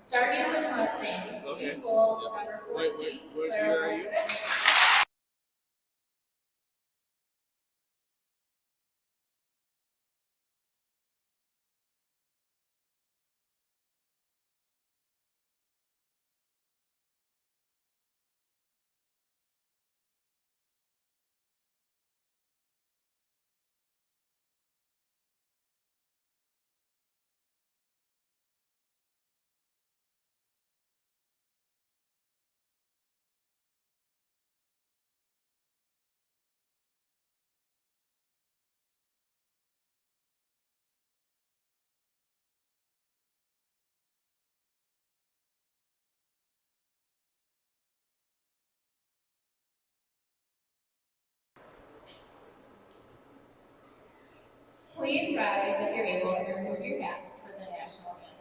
Starting with Mustangs, lead goal, number 14, Where are you? Please rise if you're able and remove your hats for the national anthem.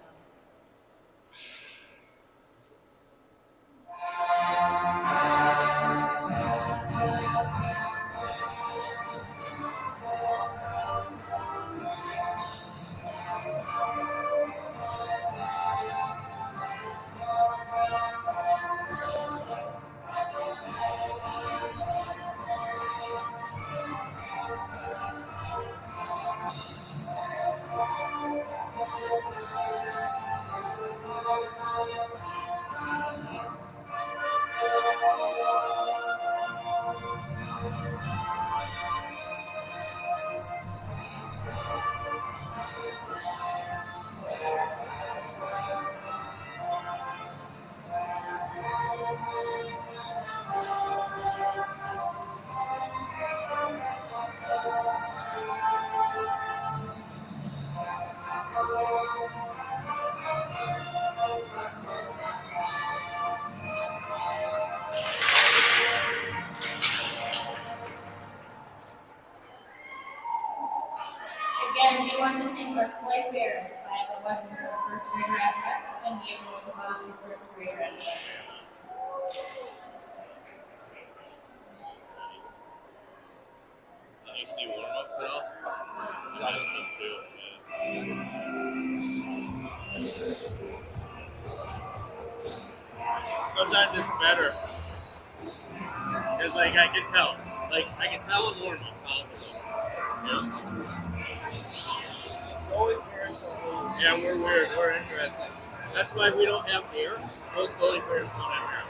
Again, we want to thank our flight bearers by the Westonka first grader at Breck and the Roosevelt first grader at Breck. You see warm-ups at all? Nice stuff too. Sometimes it's better. Because I can tell. I can tell in warm-ups how yeah, we're weird. We're interesting. That's why we don't have air. Most goalie players don't have air.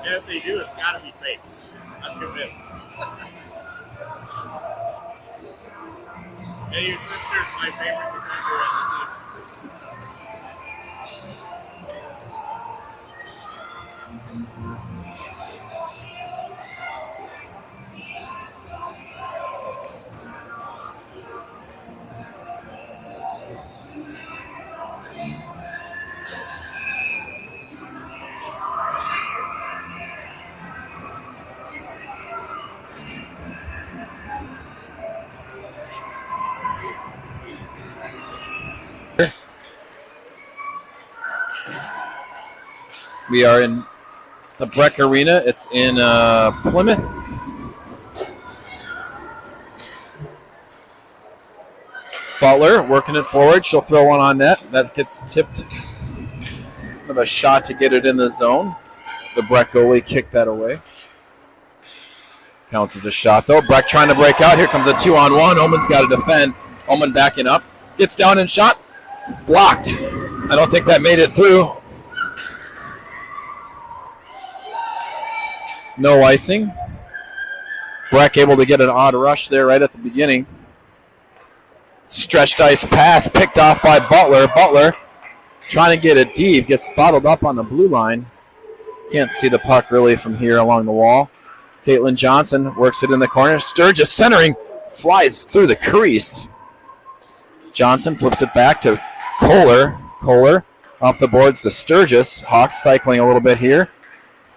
And if they do, it's got to be fake. I'm convinced. Hey, your sister's my favorite defender at the team. We are in the Breck Arena. It's in Plymouth. Butler working it forward. She'll throw one on net. That gets tipped. With a shot to get it in the zone. The Breck goalie kicked that away. Counts as a shot, though. Breck trying to break out. Here comes a 2-on-1. Omen's got to defend. Omen backing up. Gets down and shot. Blocked. I don't think that made it through. No icing. Breck able to get an odd rush there right at the beginning. Stretched ice pass picked off by Butler. Butler trying to get it deep. Gets bottled up on the blue line. Can't see the puck really from here along the wall. Caitlin Johnson works it in the corner. Sturgis centering. Flies through the crease. Johnson flips it back to Kohler. Kohler off the boards to Sturgis. Hawks cycling a little bit here.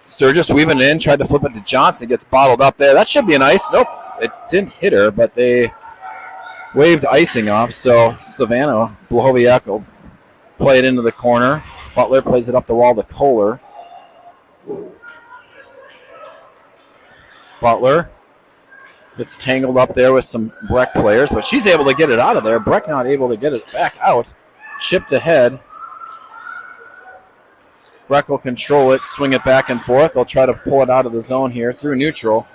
Sturgis weaving in, tried to flip it to Johnson, gets bottled up there. That should be an ice. Nope, it didn't hit her, but they waved icing off. So Savannah Blahoviak will play it into the corner. Butler plays it up the wall to Kohler. Butler gets tangled up there with some Breck players, but she's able to get it out of there. Breck not able to get it back out. Chipped ahead. Breck will control it, swing it back and forth. They'll try to pull it out of the zone here through neutral.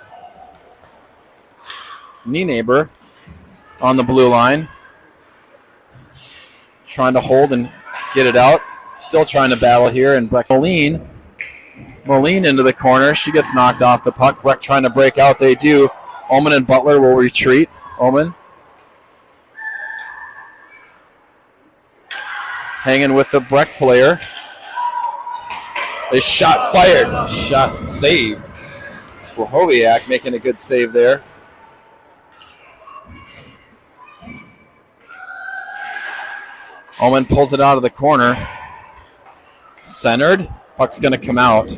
Neighbor on the blue line. Trying to hold and get it out. Still trying to battle here. And Breck's Moline into the corner. She gets knocked off the puck. Breck trying to break out. They do. Ullman and Butler will retreat. Ullman hanging with the Breck player. A shot fired. Shot saved. Wojciech making a good save there. Ullman pulls it out of the corner. Centered. Puck's going to come out.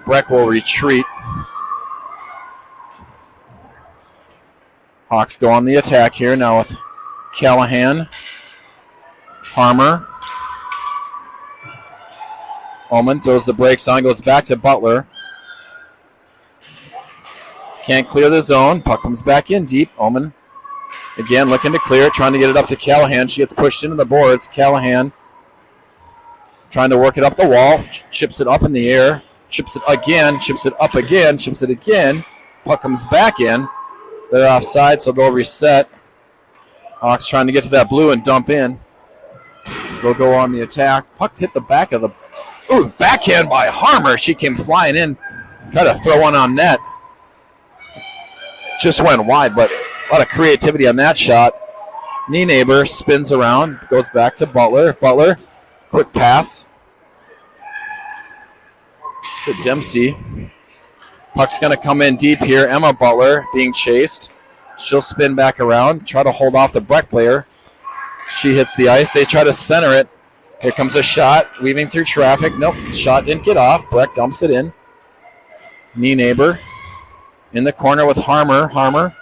Breck will retreat. Hawks go on the attack here now with Callahan. Harmer. Ullman throws the brakes on, goes back to Butler. Can't clear the zone. Puck comes back in deep. Ullman again looking to clear it, trying to get it up to Callahan. She gets pushed into the boards. Callahan trying to work it up the wall. Chips it up in the air. Chips it again. Chips it up again. Chips it again. Puck comes back in. They're offside, so they'll reset. Hawks trying to get to that blue and dump in. They'll go on the attack. Puck hit the back of the... Ooh, backhand by Harmer. She came flying in. Tried to throw one on net. Just went wide, but a lot of creativity on that shot. Neighbor spins around, goes back to Butler. Butler, quick pass to Dempsey. Puck's going to come in deep here. Emma Butler being chased. She'll spin back around, try to hold off the Breck player. She hits the ice. They try to center it. Here comes a shot, weaving through traffic. Nope, shot didn't get off. Breck dumps it in. Neighbor in the corner with Harmer. Harmer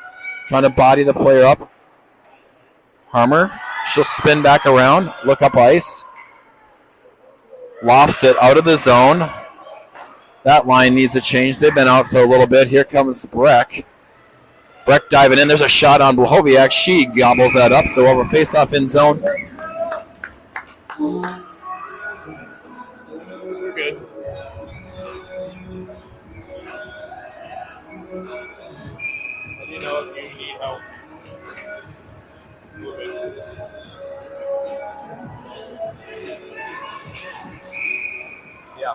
trying to body the player up. Harmer, she'll spin back around, look up ice. Lofts it out of the zone. That line needs a change. They've been out for a little bit. Here comes Breck. Breck diving in. There's a shot on Wojciech. She gobbles that up. So over face-off in zone. We're good. Let me know if you need help. Yeah.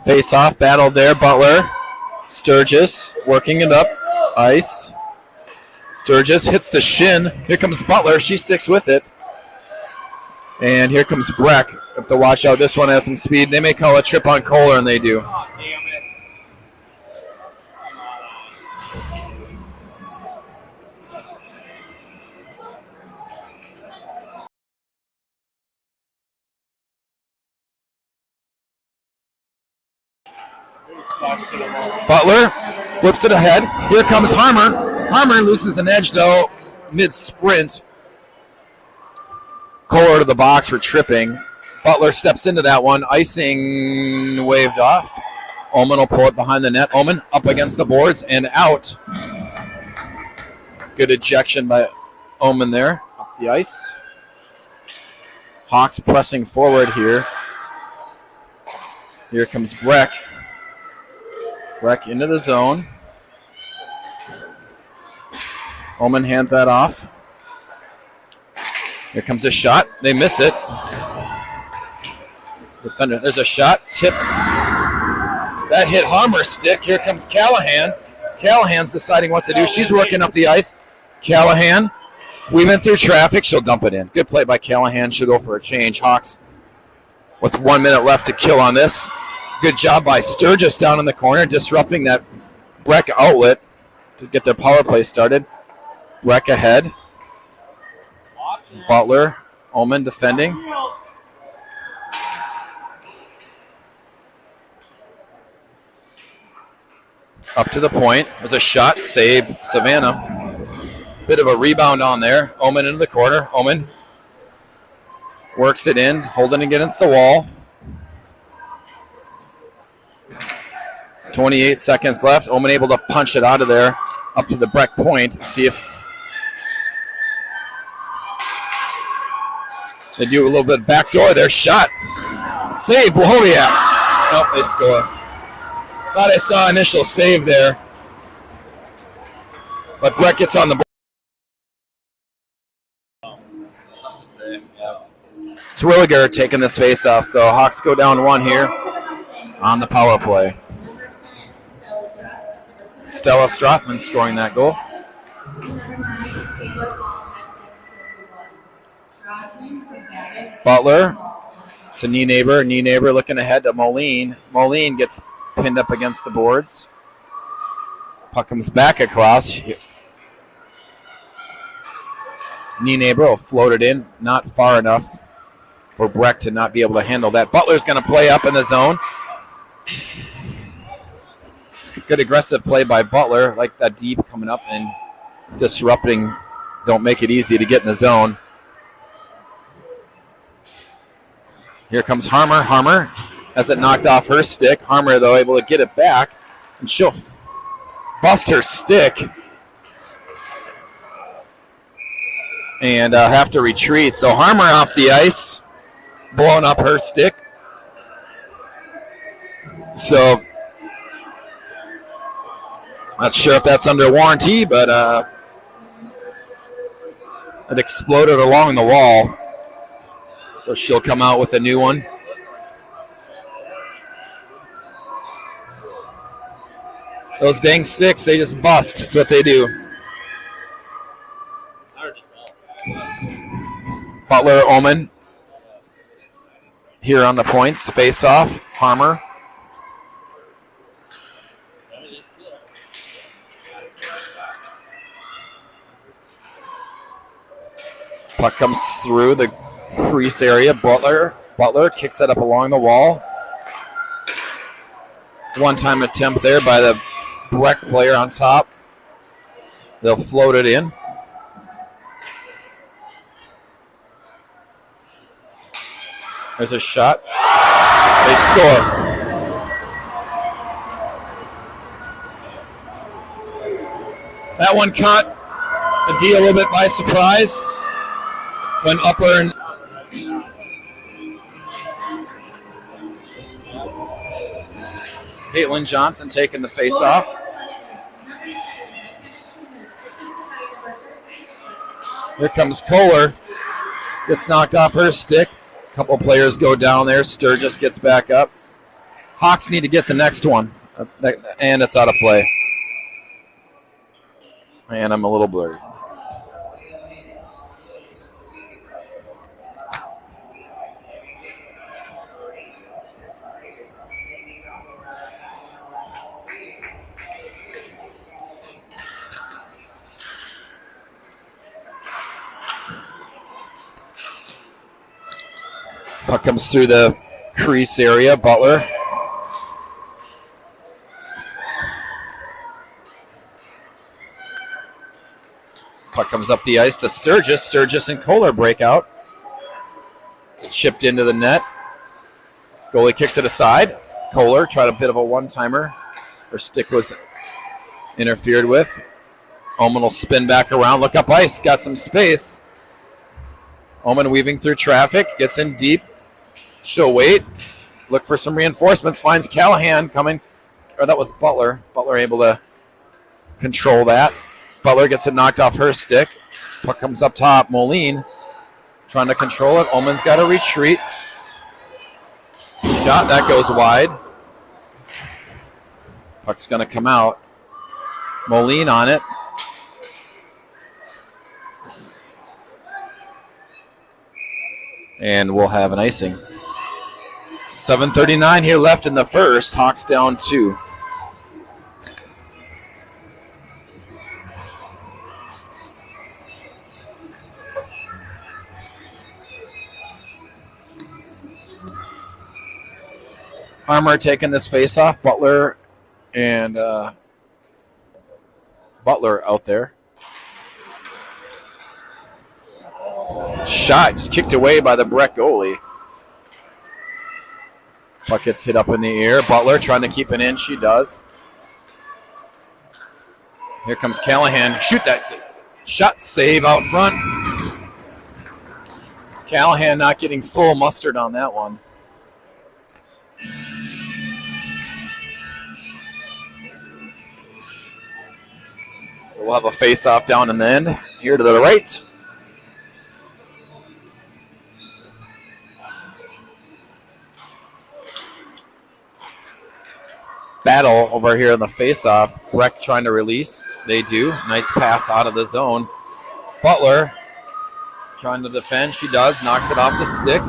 Face-off battle there. Butler. Sturgis working it up. Ice. Sturgis hits the shin. Here comes Butler. She sticks with it. And here comes Breck. Have to watch out. This one has some speed. They may call a trip on Kohler, and they do. Oh, damn it. Butler flips it ahead. Here comes Harmer. Harmer loses an edge, though, mid-sprint. Kohler to the box for tripping. Butler steps into that one. Icing waved off. Ullman will pull it behind the net. Ullman up against the boards and out. Good ejection by Ullman there. Up the ice. Hawks pressing forward here. Here comes Breck. Breck into the zone. Ullman hands that off. Here comes a shot. They miss it. Defender. There's a shot. Tipped. That hit Harmer's stick. Here comes Callahan. Callahan's deciding what to do. She's working up the ice. Callahan weaving through traffic. She'll dump it in. Good play by Callahan. She'll go for a change. Hawks with 1 minute left to kill on this. Good job by Sturgis down in the corner, disrupting that Breck outlet to get their power play started. Breck ahead. Butler, Ullman defending. Up to the point. There's a shot. Save Savannah. Bit of a rebound on there. Ullman into the corner. Ullman works it in, holding it against the wall. 28 seconds left. Omen able to punch it out of there up to the Breck point and see if they do a little bit backdoor. Their shot. Save, Boholiak. Nope, they score. Thought I saw initial save there. But Breck gets on the board. Terwilliger taking this face off, so Hawks go down 1 here on the power play. Stella Strothman scoring that goal. Butler to Nienaber. Nienaber looking ahead to Moline. Moline gets pinned up against the boards. Puck comes back across. Nienaber will float it in, not far enough for Breck to not be able to handle that. Butler's going to play up in the zone. Good aggressive play by Butler, like that deep coming up and disrupting. Don't make it easy to get in the zone. Here comes Harmer. Harmer has it knocked off her stick. Harmer, though, able to get it back, and she'll bust her stick and have to retreat. So Harmer off the ice, blowing up her stick. So not sure if that's under warranty, but it exploded along the wall. So she'll come out with a new one. Those dang sticks, they just bust. That's what they do. Butler, Omen here on the points. Face off. Harmer. Puck comes through the crease area. Butler kicks it up along the wall. One-time attempt there by the Breck player on top. They'll float it in. There's a shot. They score. That one caught the D a little bit by surprise. When Upper and Caitlin Johnson taking the face off. Here comes Kohler. Gets knocked off her stick. A couple players go down there. Sturgis gets back up. Hawks need to get the next one. And it's out of play. And I'm a little blurry. Puck comes through the crease area. Butler. Puck comes up the ice to Sturgis. Sturgis and Kohler break out. Chipped into the net. Goalie kicks it aside. Kohler tried a bit of a one-timer. Her stick was interfered with. Omen will spin back around. Look up ice. Got some space. Omen weaving through traffic. Gets in deep. She'll wait. Look for some reinforcements. Finds Callahan coming. Or that was Butler. Butler able to control that. Butler gets it knocked off her stick. Puck comes up top. Moline trying to control it. Omen's got to retreat. Shot. That goes wide. Puck's going to come out. Moline on it. And we'll have an icing. 7:39 here left in the first. Hawks down 2. Harmer taking this face off. Butler and Butler out there. Shot just kicked away by the Breck goalie. Puck gets hit up in the air. Butler trying to keep it in. She does. Here comes Callahan. Shoot that shot, save out front. Callahan not getting full mustard on that one. So we'll have a face-off down in the end. Here to the right. Battle over here in the face-off. Breck trying to release. They do. Nice pass out of the zone. Butler trying to defend. She does. Knocks it off the stick.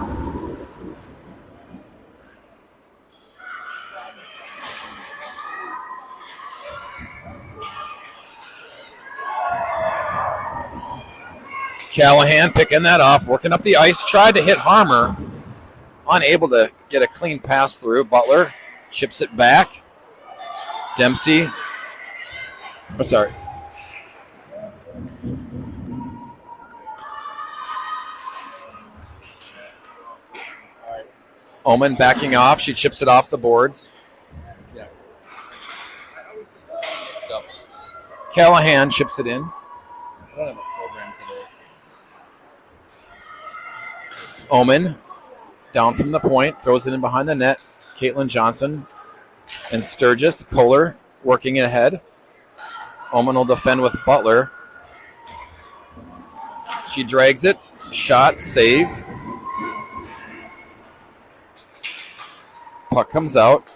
Callahan picking that off, working up the ice, tried to hit Harmer, unable to get a clean pass through. Butler chips it back. Dempsey, Omen backing off. She chips it off the boards. Yeah. Callahan chips it in. I don't have a program today. Omen down from the point, throws it in behind the net. Caitlin Johnson and Sturgis. Kohler working it ahead. Omen will defend with Butler. She drags it. Shot, save. Puck comes out.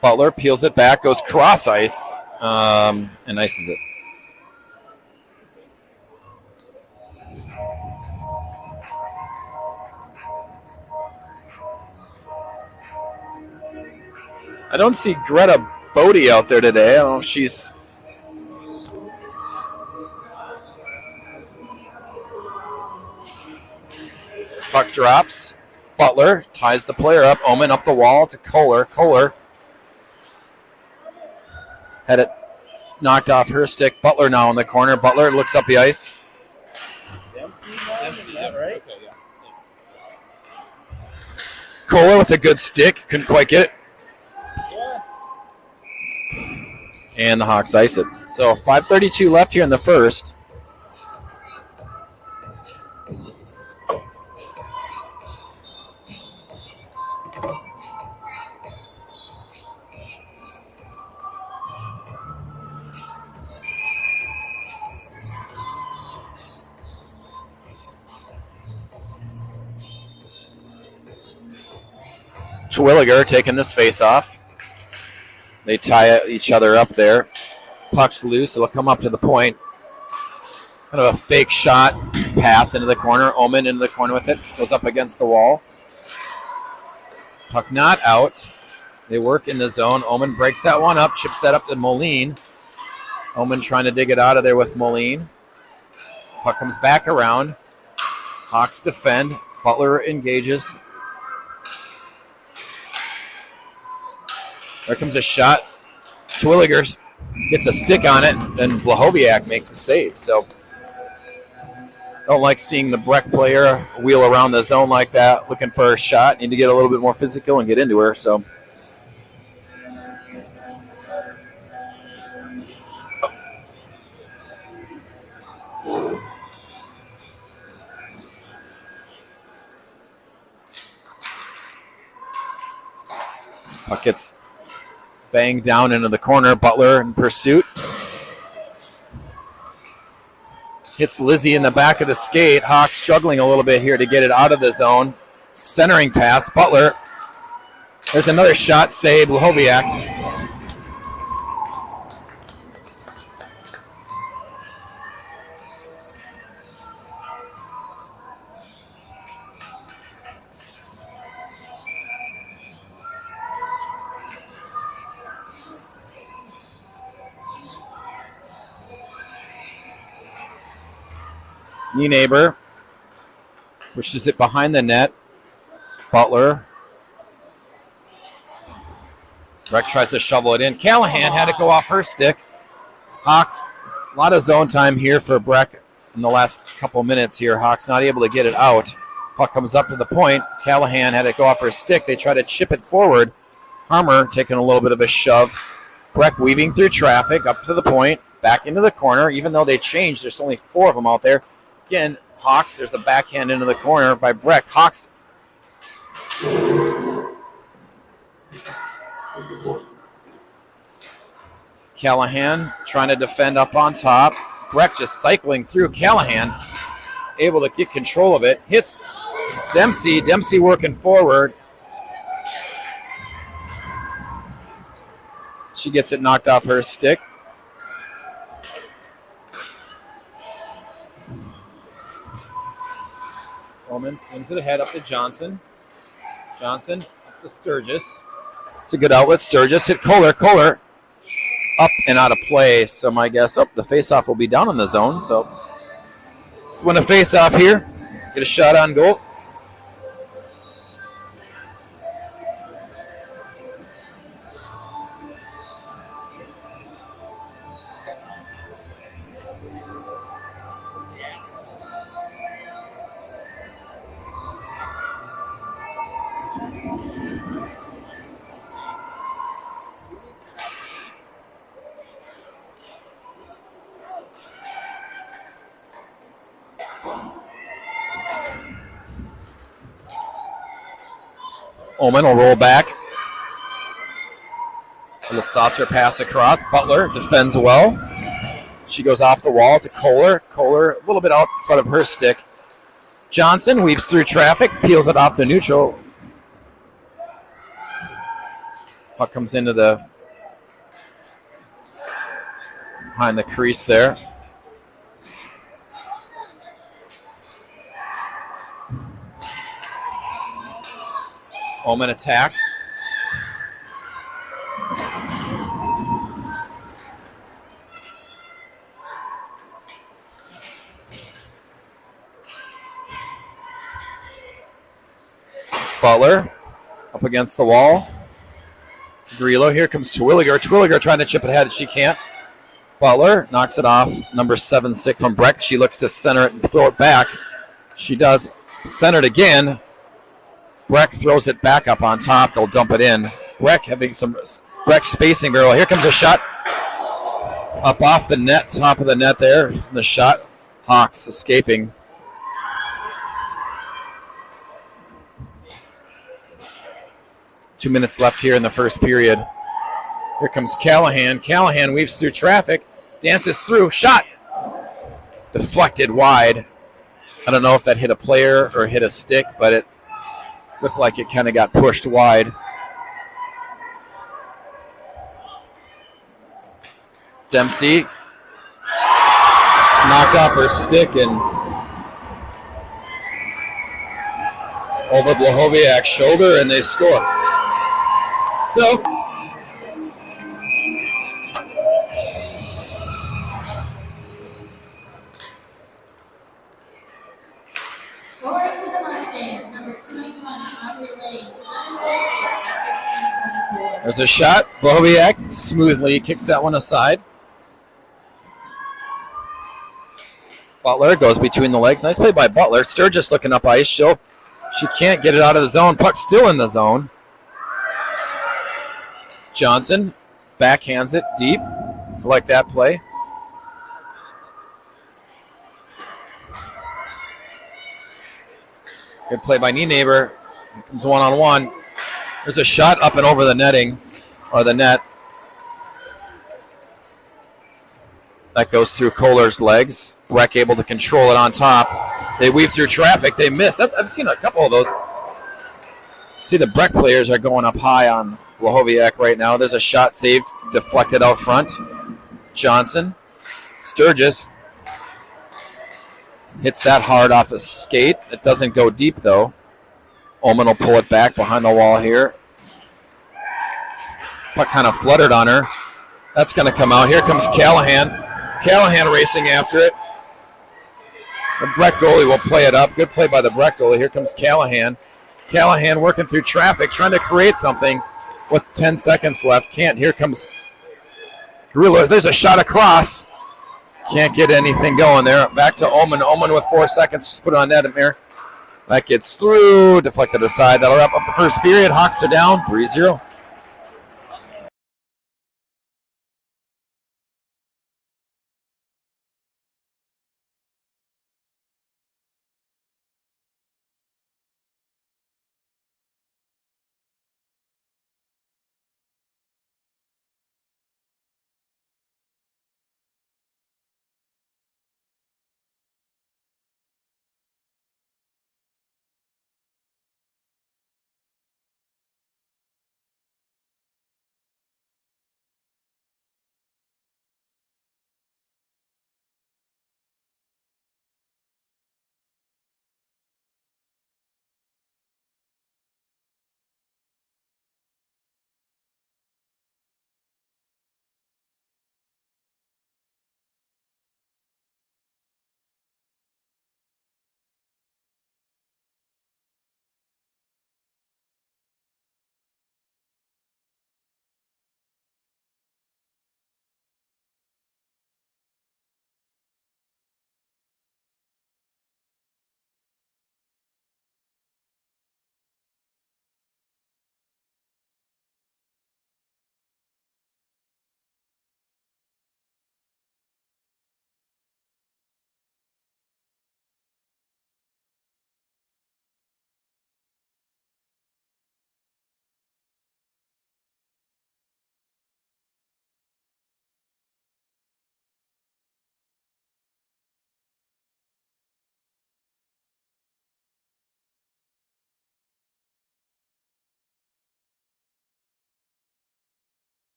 Butler peels it back, goes cross ice, and ices it. I don't see Greta Bodie out there today. I don't know if she's... Puck drops. Butler ties the player up. Omen up the wall to Kohler. Kohler had it knocked off her stick. Butler now in the corner. Butler looks up the ice. Dempsey, is that right? Okay, yeah. Thanks. Kohler with a good stick. Couldn't quite get it. And the Hawks ice it. So 5:32 left here in the first. Terwilliger taking this face off. They tie each other up there. Puck's loose. It'll come up to the point. Kind of a fake shot pass into the corner. Omen into the corner with it. Goes up against the wall. Puck not out. They work in the zone. Omen breaks that one up. Chips that up to Moline. Omen trying to dig it out of there with Moline. Puck comes back around. Hawks defend. Butler engages. There comes a shot. Terwilliger gets a stick on it, and Blahoviak makes a save. So, don't like seeing the Breck player wheel around the zone like that, looking for a shot. Need to get a little bit more physical and get into her. So, puck gets banged down into the corner. Butler in pursuit. Hits Lizzie in the back of the skate. Hawks struggling a little bit here to get it out of the zone. Centering pass. Butler. There's another shot. Save. Blahoviak. Neighbor pushes it behind the net. Butler. Breck tries to shovel it in. Callahan had to go off her stick. Hawks, a lot of zone time here for Breck in the last couple minutes here. Hawks not able to get it out. Puck comes up to the point. Callahan had it go off her stick. They try to chip it forward. Harmer taking a little bit of a shove. Breck weaving through traffic up to the point, back into the corner. Even though they changed, there's only 4 of them out there. Again, Hawks, there's a backhand into the corner by Breck. Hawks. Callahan trying to defend up on top. Breck just cycling through. Callahan able to get control of it. Hits Dempsey. Dempsey working forward. She gets it knocked off her stick. Bowman swings it ahead up to Johnson. Johnson up to Sturgis. It's a good outlet. Sturgis hit Kohler. Kohler up and out of play. So my guess, the faceoff will be down in the zone. So let's win a faceoff here. Get a shot on goal. Omen will roll back. A little saucer pass across. Butler defends well. She goes off the wall to Kohler. Kohler a little bit out in front of her stick. Johnson weaves through traffic, peels it off the neutral. Puck comes into behind the crease there. Omen attacks. Butler up against the wall. Grillo, here comes Terwilliger. Terwilliger trying to chip it ahead. She can't. Butler knocks it off. Number 7 stick from Breck. She looks to center it and throw it back. She does. Center it again. Breck throws it back up on top. They'll dump it in. Breck having some Breck spacing barrel. Here comes a shot up off the net, top of the net there. The shot. Hawks escaping. Two minutes left here in the first period. Here comes Callahan. Callahan weaves through traffic, dances through, shot. Deflected wide. I don't know if that hit a player or hit a stick, but it looked like it kind of got pushed wide. Dempsey knocked off her stick and over Blahoviak's shoulder, and they score. So, Scoring for the Mustangs, number 21, Aubrey Lane, at 15-24. There's a shot. Blahoviak smoothly kicks that one aside. Butler goes between the legs. Nice play by Butler. Sturgis looking up ice. She can't get it out of the zone. Puck still in the zone. Johnson backhands it deep. I like that play. Good play by Nienaber. Here comes one-on-one. There's a shot up and over the netting, or the net. That goes through Kohler's legs. Breck able to control it on top. They weave through traffic. They miss. I've seen a couple of those. See, the Breck players are going up high on Blahoviak right now. There's a shot saved, deflected out front. Johnson. Sturgis hits that hard off the skate. It doesn't go deep, though. Omen will pull it back behind the wall here. Puck kind of fluttered on her. That's going to come out. Here comes Callahan. Callahan racing after it. The Breck goalie will play it up. Good play by the Breck goalie. Here comes Callahan. Callahan working through traffic, trying to create something with 10 seconds left. Can't. Here comes Grillo. There's a shot across. Can't get anything going there. Back to Omen. Omen with 4 seconds. Just put it on net, Amir. That gets through, deflected aside. That'll wrap up the first period. Hawks are down 3-0.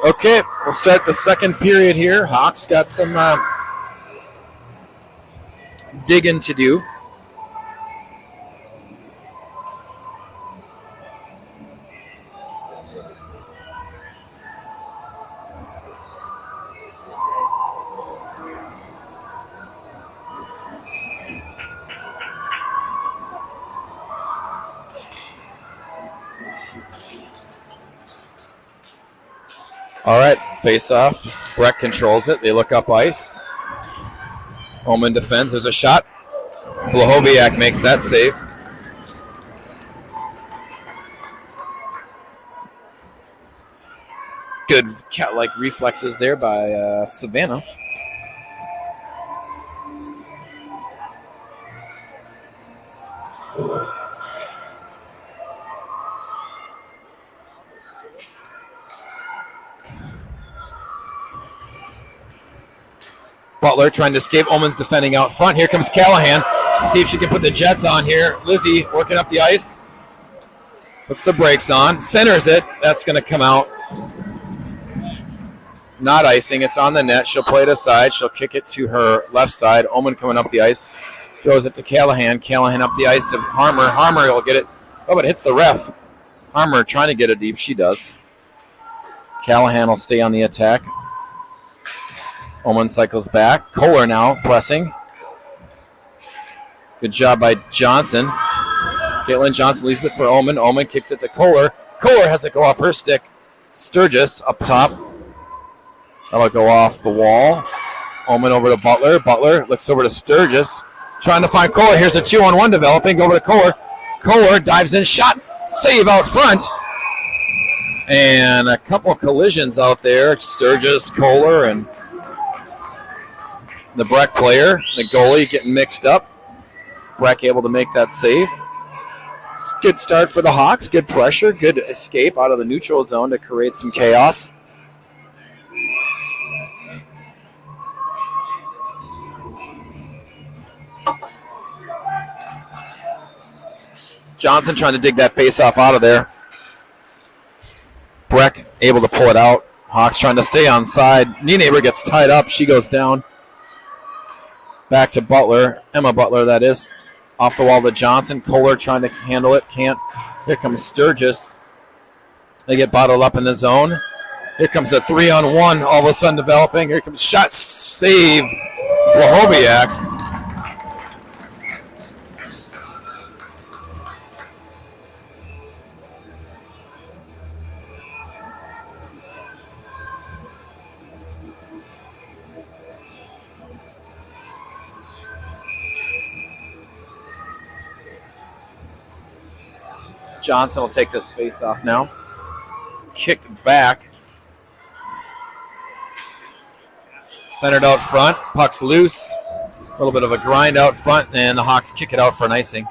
Okay, we'll start the second period here. Hawks got some digging to do. All right, face off. Breck controls it. They look up ice. Omen defends. There's a shot. Blahoviak makes that save. Good cat-like reflexes there by Savannah. Butler trying to escape. Omen's defending out front. Here comes Callahan. See if she can put the Jets on here. Lizzie working up the ice. Puts the brakes on. Centers it. That's going to come out. Not icing. It's on the net. She'll play it aside. She'll kick it to her left side. Omen coming up the ice. Throws it to Callahan. Callahan up the ice to Harmer. Harmer will get it. Oh, but it hits the ref. Harmer trying to get it deep. She does. Callahan will stay on the attack. Omen cycles back. Kohler now pressing. Good job by Johnson. Caitlin Johnson leaves it for Omen. Omen kicks it to Kohler. Kohler has it go off her stick. Sturgis up top. That'll go off the wall. Omen over to Butler. Butler looks over to Sturgis. Trying to find Kohler. Here's a 2-on-1 developing. Over to Kohler. Kohler dives in. Shot. Save out front. And a couple of collisions out there. Sturgis, Kohler, and the Breck player, the goalie, getting mixed up. Breck able to make that save. It's a good start for the Hawks. Good pressure. Good escape out of the neutral zone to create some chaos. Johnson trying to dig that face-off out of there. Breck able to pull it out. Hawks trying to stay on side. Nienaber gets tied up. She goes down. Back to Butler. Emma Butler, that is. Off the wall to Johnson. Kohler trying to handle it. Can't. Here comes Sturgis. They get bottled up in the zone. Here comes a 3-on-1 all of a sudden developing. Here comes shot. Save. Blahoviak. Johnson will take the face off now. Kicked back. Centered out front. Puck's loose. A little bit of a grind out front, and the Hawks kick it out for an icing.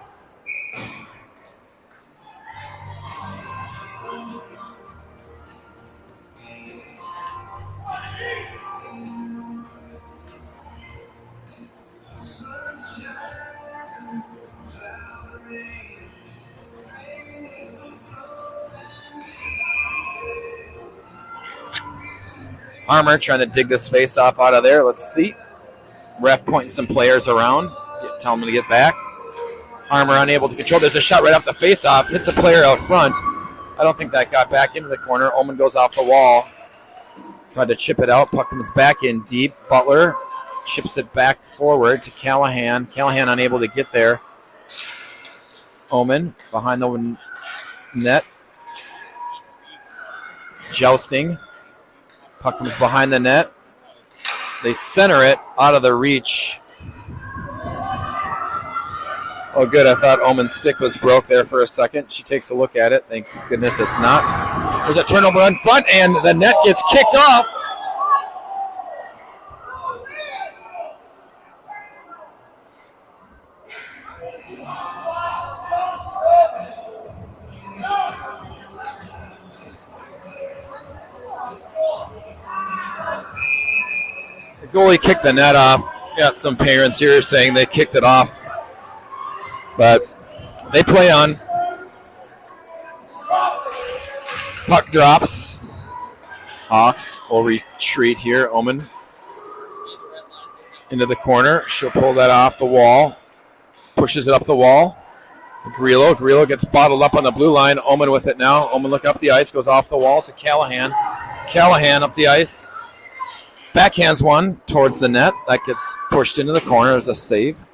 Harmer trying to dig this face off out of there. Let's see. Ref pointing some players around. Tell them to get back. Harmer unable to control. There's a shot right off the face off. Hits a player out front. I don't think that got back into the corner. Omen goes off the wall. Tried to chip it out. Puck comes back in deep. Butler chips it back forward to Callahan. Callahan unable to get there. Omen behind the net. Jousting. Puck comes behind the net. They center it out of the reach. Oh, good. I thought Omen's stick was broke there for a second. She takes a look at it. Thank goodness it's not. There's a turnover in front, and the net gets kicked off. Goalie kicked the net off. Got some parents here saying they kicked it off. But they play on. Puck drops. Hawks will retreat here. Omen into the corner. She'll pull that off the wall. Pushes it up the wall. Grillo gets bottled up on the blue line. Omen with it now. Omen look up the ice. Goes off the wall to Callahan. Callahan up the ice. Backhands one towards the net. That gets pushed into the corner. There's a save.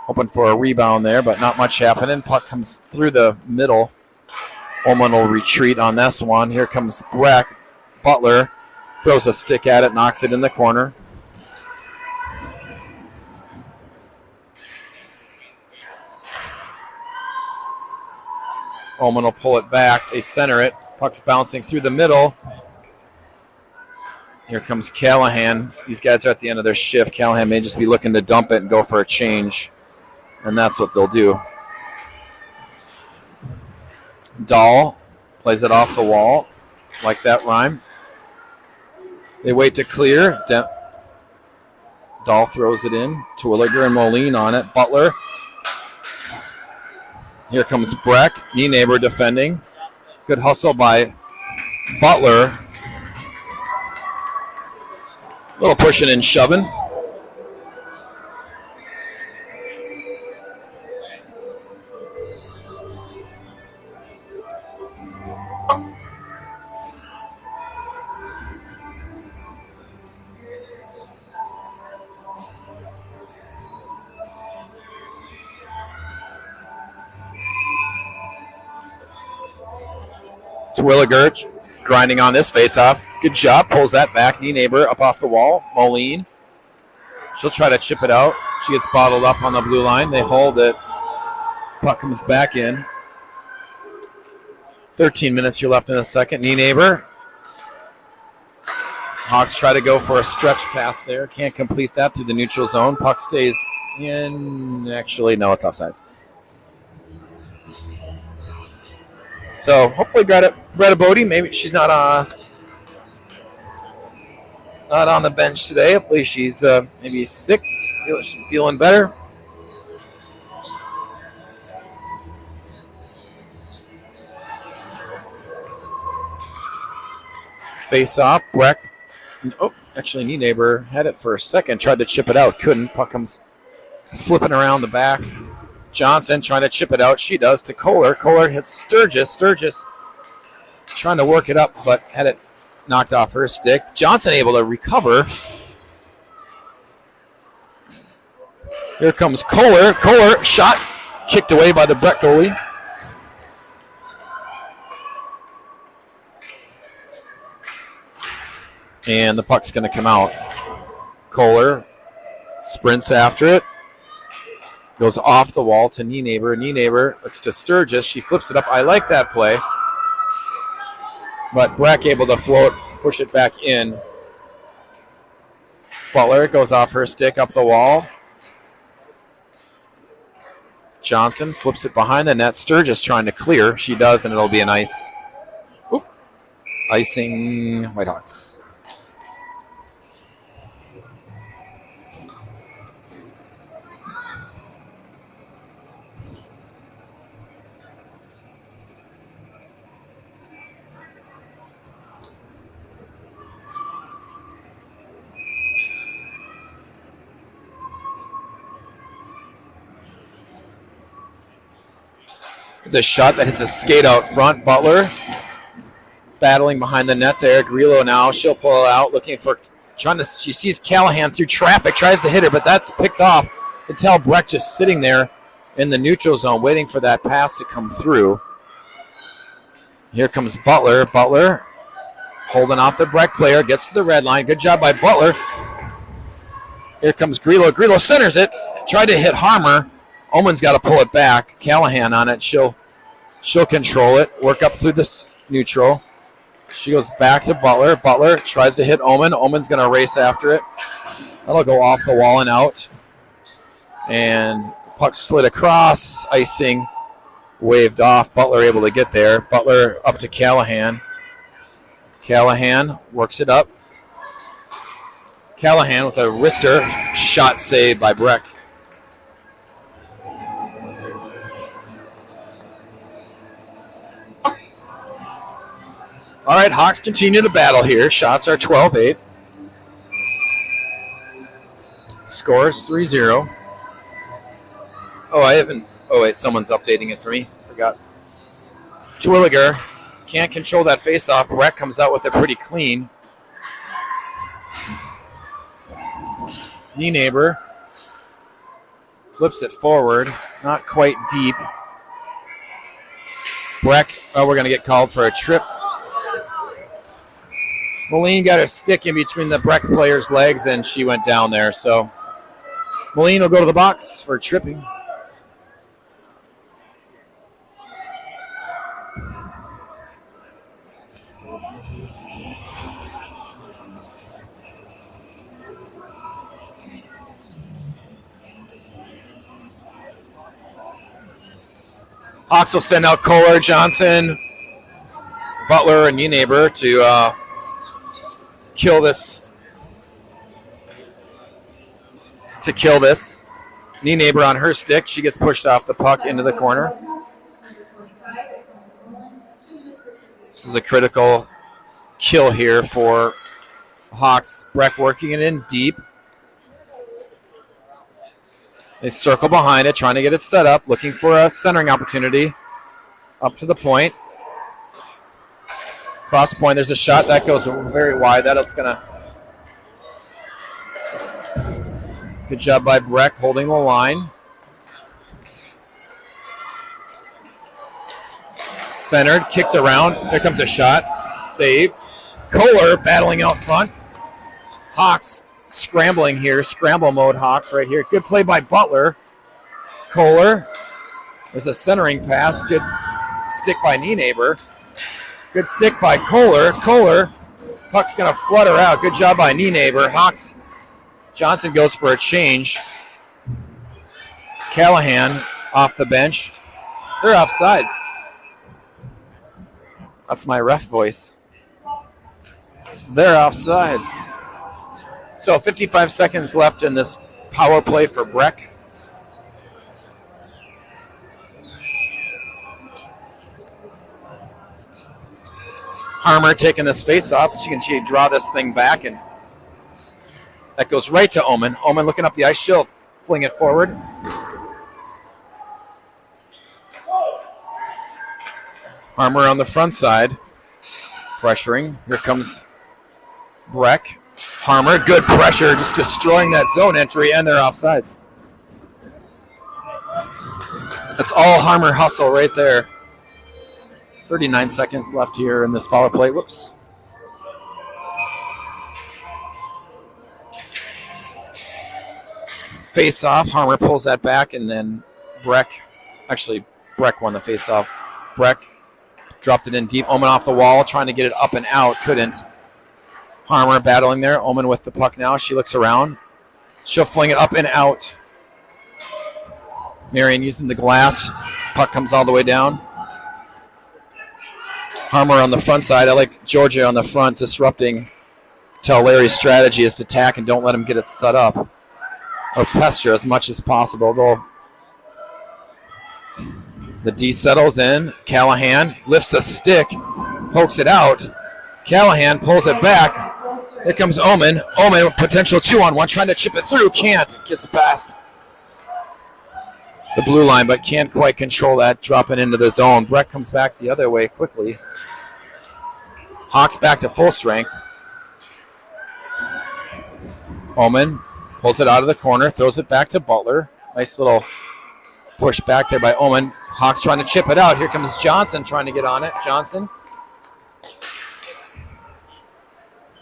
Hoping for a rebound there, but not much happening. Puck comes through the middle. Omen will retreat on this one. Here comes Breck. Butler throws a stick at it, knocks it in the corner. Omen will pull it back. They center it. Puck's bouncing through the middle. Here comes Callahan. These guys are at the end of their shift. Callahan may just be looking to dump it and go for a change. And that's what they'll do. Dahl plays it off the wall. Like that rhyme. They wait to clear. Dahl throws it in. Terwilliger and Moline on it. Butler. Here comes Breck. Neighbor defending. Good hustle by Butler. A little pushing and shoving. Terwilliger grinding on this faceoff. Good job. Pulls that back. Neighbor up off the wall. Moline. She'll try to chip it out. She gets bottled up on the blue line. They hold it. Puck comes back in. 13 minutes here left in the second. Neighbor. Hawks try to go for a stretch pass there. Can't complete that through the neutral zone. Puck stays in. Actually, no, it's offsides. So hopefully Greta Bodie, maybe she's not on the bench today. Hopefully she's maybe sick, feeling better. Face off, Breck. Oh, actually, Neighbor had it for a second. Tried to chip it out, couldn't. Puck comes flipping around the back. Johnson trying to chip it out. She does to Kohler. Kohler hits Sturgis. Sturgis trying to work it up, but had it knocked off her stick. Johnson able to recover. Here comes Kohler. Kohler shot kicked away by the Breck goalie. And the puck's going to come out. Kohler sprints after it. Goes off the wall to Neighbor. Neighbor looks to Sturgis. She flips it up. I like that play. But Breck able to float, push it back in. Butler goes off her stick up the wall. Johnson flips it behind the net. Sturgis trying to clear. She does, and it'll be an ice. Oop. Icing Whitehawks. It's a shot that hits a skate out front. Butler battling behind the net there. Grillo now. She'll pull it out, looking for, she sees Callahan through traffic, tries to hit her, but that's picked off. You can tell Breck just sitting there in the neutral zone, waiting for that pass to come through. Here comes Butler. Butler holding off the Breck player, gets to the red line. Good job by Butler. Here comes Grillo. Grillo centers it. Tried to hit Harmer. Omen's got to pull it back. Callahan on it. She'll control it. Work up through this neutral. She goes back to Butler. Butler tries to hit Omen. Omen's going to race after it. That'll go off the wall and out. And puck slid across. Icing waved off. Butler able to get there. Butler up to Callahan. Callahan works it up. Callahan with a wrister. Shot saved by Breck. All right, Hawks continue to battle here. Shots are 12-8. Scores 3-0. Oh, wait, someone's updating it for me. Forgot. Twilliger can't control that face-off. Breck comes out with it pretty clean. Knee neighbor flips it forward. Not quite deep. Breck, we're going to get called for a trip. Moline got a stick in between the Breck player's legs, and she went down there. So Moline will go to the box for tripping. Hawks will send out Kohler, Johnson, Butler, and Neighbor to kill this. Knee neighbor on her stick. She gets pushed off the puck into the corner. This is a critical kill here for Hawks. Breck working it in deep. They circle behind it, trying to get it set up, looking for a centering opportunity. Up to the point. Cross point, there's a shot. That goes very wide. That's going to... Good job by Breck holding the line. Centered, kicked around. There comes a shot. Saved. Kohler battling out front. Hawks scrambling here. Scramble mode Hawks right here. Good play by Butler. Kohler. There's a centering pass. Good stick by Neighbor. Good stick by Kohler. Kohler. Puck's going to flutter out. Good job by Neighbor. Hawks. Johnson goes for a change. Callahan off the bench. They're offsides. That's my ref voice. They're offsides. So 55 seconds left in this power play for Breck. Harmer taking this face off. She draw this thing back, and that goes right to Omen. Omen looking up the ice. She'll fling it forward. Harmer on the front side. Pressuring. Here comes Breck. Harmer, good pressure, just destroying that zone entry, and they're offsides. That's all Harmer hustle right there. 39 seconds left here in this power play. Whoops. Face off. Harmer pulls that back, and then Breck won the face off. Breck dropped it in deep. Omen off the wall, trying to get it up and out. Couldn't. Harmer battling there. Omen with the puck now. She looks around. She'll fling it up and out. Marion using the glass. Puck comes all the way down. Harmer on the front side. I like Georgia on the front disrupting. Tell Larry's strategy is to attack and don't let him get it set up. Or pester as much as possible. The D settles in. Callahan lifts a stick. Pokes it out. Callahan pulls it back. Here comes Omen. Omen, potential 2-on-1, trying to chip it through. Can't. Gets past the blue line, but can't quite control that. Dropping into the zone. Breck comes back the other way quickly. Hawks back to full strength. Omen pulls it out of the corner. Throws it back to Butler. Nice little push back there by Omen. Hawks trying to chip it out. Here comes Johnson trying to get on it. Johnson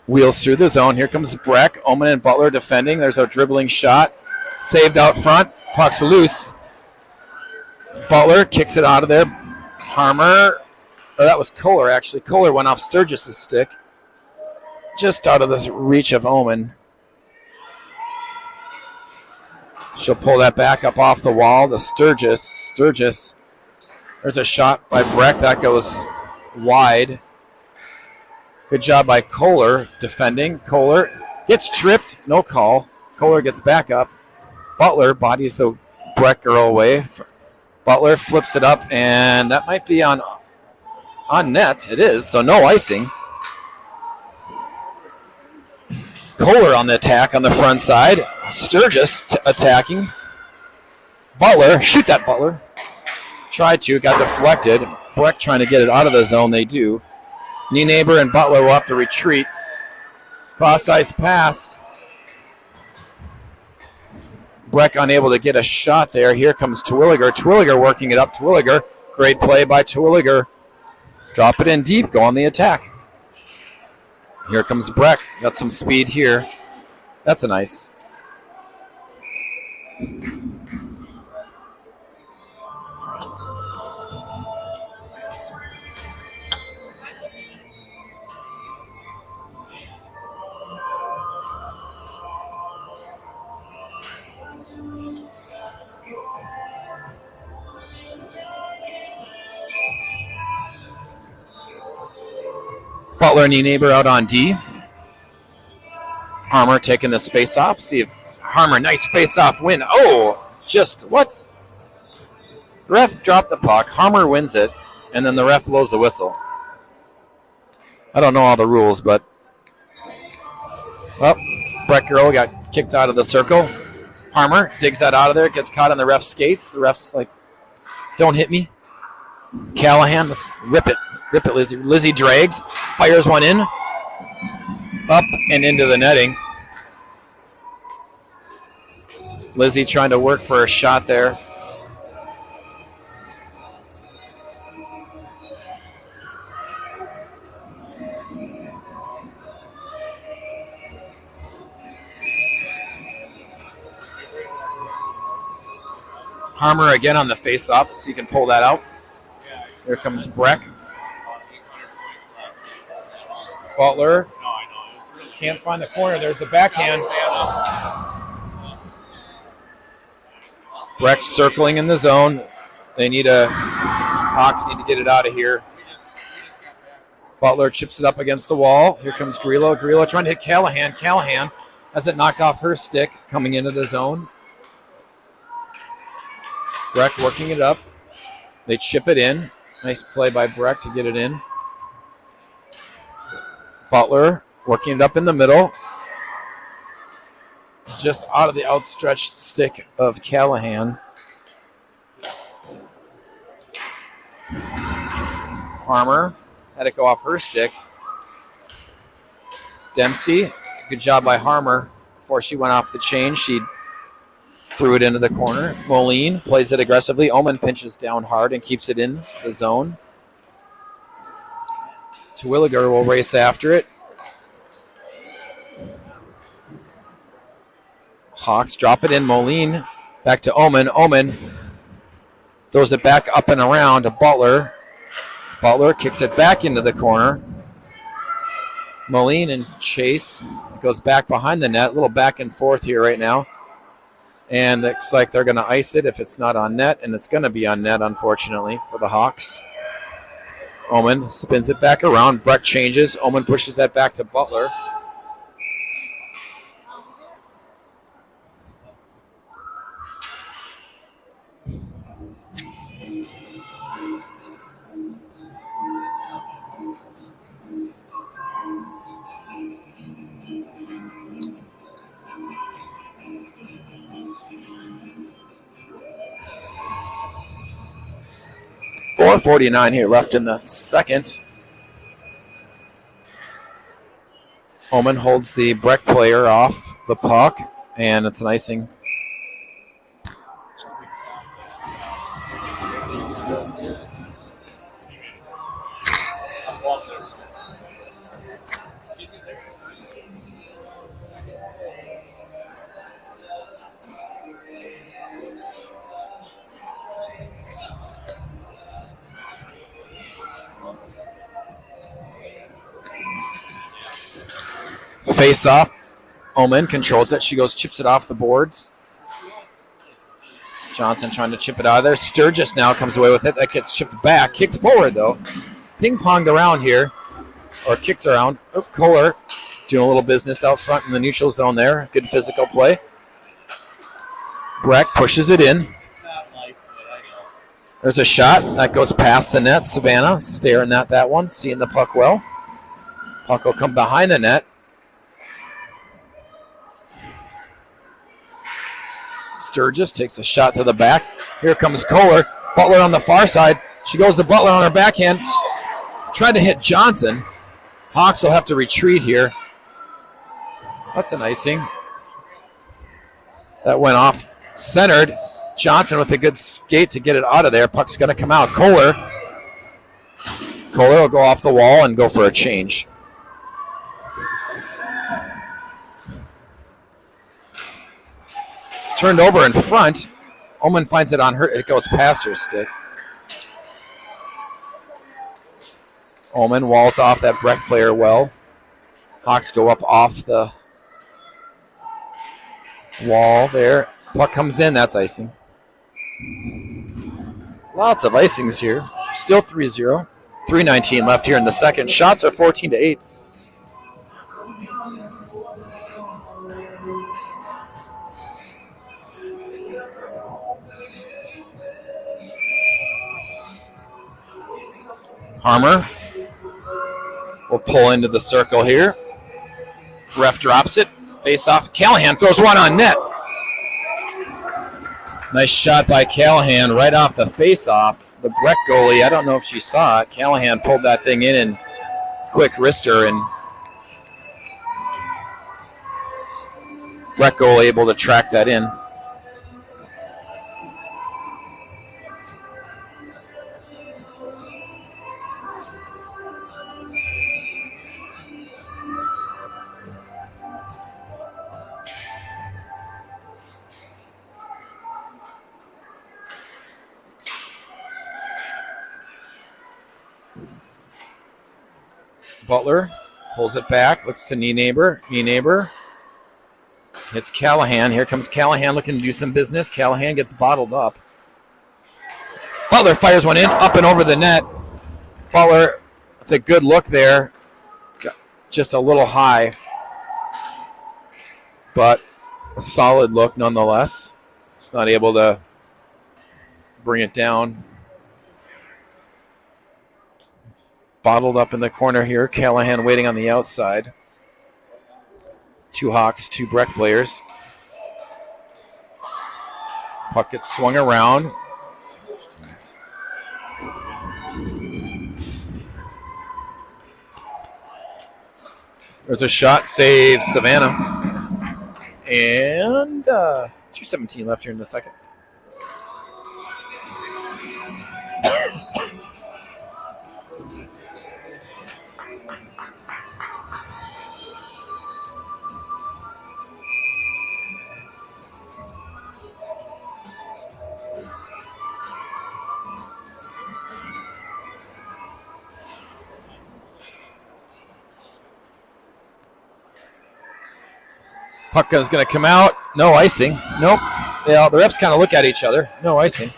wheels through the zone. Here comes Breck. Omen and Butler defending. There's a dribbling shot. Saved out front. Puck's loose. Butler kicks it out of there. Harmer. Oh, that was Kohler, actually. Kohler went off Sturgis' stick. Just out of the reach of Omen. She'll pull that back up off the wall to Sturgis. Sturgis. There's a shot by Breck. That goes wide. Good job by Kohler defending. Kohler gets tripped. No call. Kohler gets back up. Butler bodies the Breck girl away. Butler flips it up, and that might be on on net. It is, so no icing. Kohler on the attack on the front side. Sturgis attacking. Butler, shoot that Butler. Tried to, got deflected. Breck trying to get it out of the zone. They do. Nienaber and Butler will have to retreat. Cross-ice pass. Breck unable to get a shot there. Here comes Terwilliger. Terwilliger working it up. Terwilliger, great play by Terwilliger. Drop it in deep, go on the attack. Here comes Breck. Got some speed here. That's a nice. Butler and Nienaber out on D. Harmer taking this face off. See if Harmer, nice face off win. Oh, just what? Ref dropped the puck. Harmer wins it, and then the ref blows the whistle. I don't know all the rules, but well, Breck Girl got kicked out of the circle. Harmer digs that out of there, gets caught on the ref's skates. The ref's like, don't hit me. Callahan, let's rip it. Rip it, Lizzie. Lizzie drags, fires one in, up and into the netting. Lizzie trying to work for a shot there. Harmer again on the face-off, so you can pull that out. Here comes Breck. Butler can't find the corner. There's the backhand. Breck circling in the zone. They need Hawks need to get it out of here. Butler chips it up against the wall. Here comes Grillo. Grillo trying to hit Callahan. Callahan has it knocked off her stick coming into the zone. Breck working it up. They chip it in. Nice play by Breck to get it in. Butler working it up in the middle. Just out of the outstretched stick of Callahan. Harmer had it go off her stick. Dempsey, good job by Harmer. Before she went off the chain, she threw it into the corner. Moline plays it aggressively. Omen pinches down hard and keeps it in the zone. Terwilliger will race after it. Hawks drop it in. Moline back to Omen. Omen throws it back up and around to Butler. Butler kicks it back into the corner. Moline and Chase goes back behind the net. A little back and forth here right now. And looks like they're going to ice it if it's not on net, and it's going to be on net, unfortunately, for the Hawks. Omen spins it back around. Breck changes. Omen pushes that back to Butler. .449 here left in the second. Omen holds the Breck player off the puck, and it's an icing. Face off. Omen controls it. She goes, chips it off the boards. Johnson trying to chip it out of there. Sturgis now comes away with it. That gets chipped back. Kicked forward, though. Ping-ponged around here. Or kicked around. Oh, Kohler doing a little business out front in the neutral zone there. Good physical play. Breck pushes it in. There's a shot that goes past the net. Savannah staring at that one, seeing the puck well. Puck will come behind the net. Sturgis takes a shot to the back. Here comes Kohler. Butler on the far side. She goes to Butler on her backhand. Tried to hit Johnson. Hawks will have to retreat here. That's an icing. That went off centered. Johnson with a good skate to get it out of there. Puck's going to come out. Kohler will go off the wall and go for a change. Turned over in front. Oman finds it on her. It goes past her stick. Oman walls off that Breck player well. Hawks go up off the wall there. Puck comes in. That's icing. Lots of icings here. Still 3-0. 3:19 left here in the second. Shots are 14-8. Harmer will pull into the circle here. Ref drops it. Face off. Callahan throws one on net. Nice shot by Callahan right off the face off. The Breck goalie, I don't know if she saw it. Callahan pulled that thing in and quick wrister, and Breck goalie able to track that in. Butler pulls it back, looks to Nienaber. Hits Callahan. Here comes Callahan looking to do some business. Callahan gets bottled up. Butler fires one in, up and over the net. Butler with a good look there. Just a little high, but a solid look nonetheless. It's not able to bring it down. Bottled up in the corner here. Callahan waiting on the outside. Two Hawks, two Breck players. Puck gets swung around. There's a shot, save Savannah. And 2:17 left here in the second. Puck is going to come out. No icing. Nope. Yeah, the refs kind of look at each other. No icing.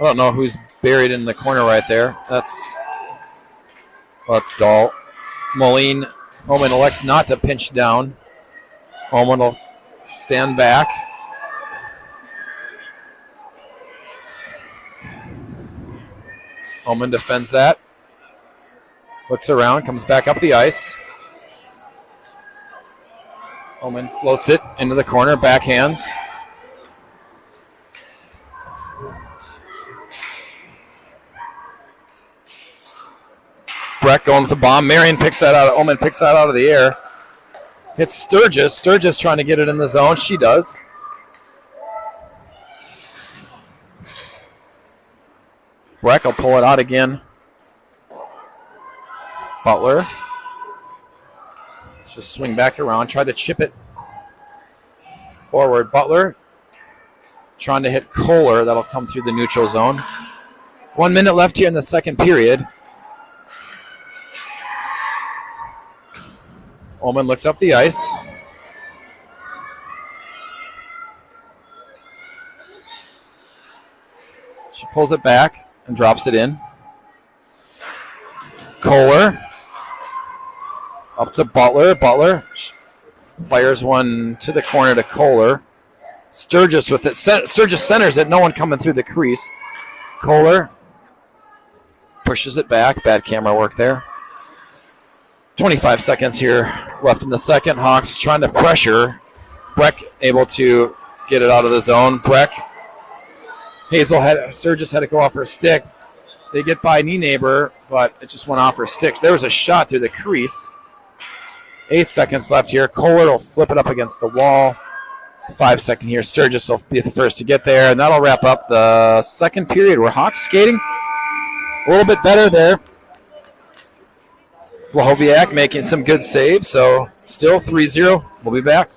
I don't know who's buried in the corner right there. That's Dahl. Moline. Oman elects not to pinch down. Oman will stand back. Oman defends that. Looks around, comes back up the ice. Oman floats it into the corner, backhands. Breck going with the bomb. Marion picks that out. Oman picks that out of the air. Hits Sturgis. Sturgis trying to get it in the zone. She does. Breck will pull it out again. Butler. Let's just swing back around. Try to chip it forward. Butler trying to hit Kohler. That'll come through the neutral zone. 1 minute left here in the second period. Oman looks up the ice. She pulls it back and drops it in. Kohler. Up to Butler. Butler fires one to the corner to Kohler. Sturgis with it. Sturgis centers it. No one coming through the crease. Kohler pushes it back. Bad camera work there. 25 seconds here left in the second. Hawks trying to pressure. Breck able to get it out of the zone. Breck. Sturgis had to go off her stick. They get by knee neighbor, but it just went off her stick. There was a shot through the crease. 8 seconds left here. Kohler will flip it up against the wall. 5 second here. Sturgis will be the first to get there, and that'll wrap up the second period. We're Hawks skating a little bit better there. Blahoviak making some good saves, so still 3-0. We'll be back.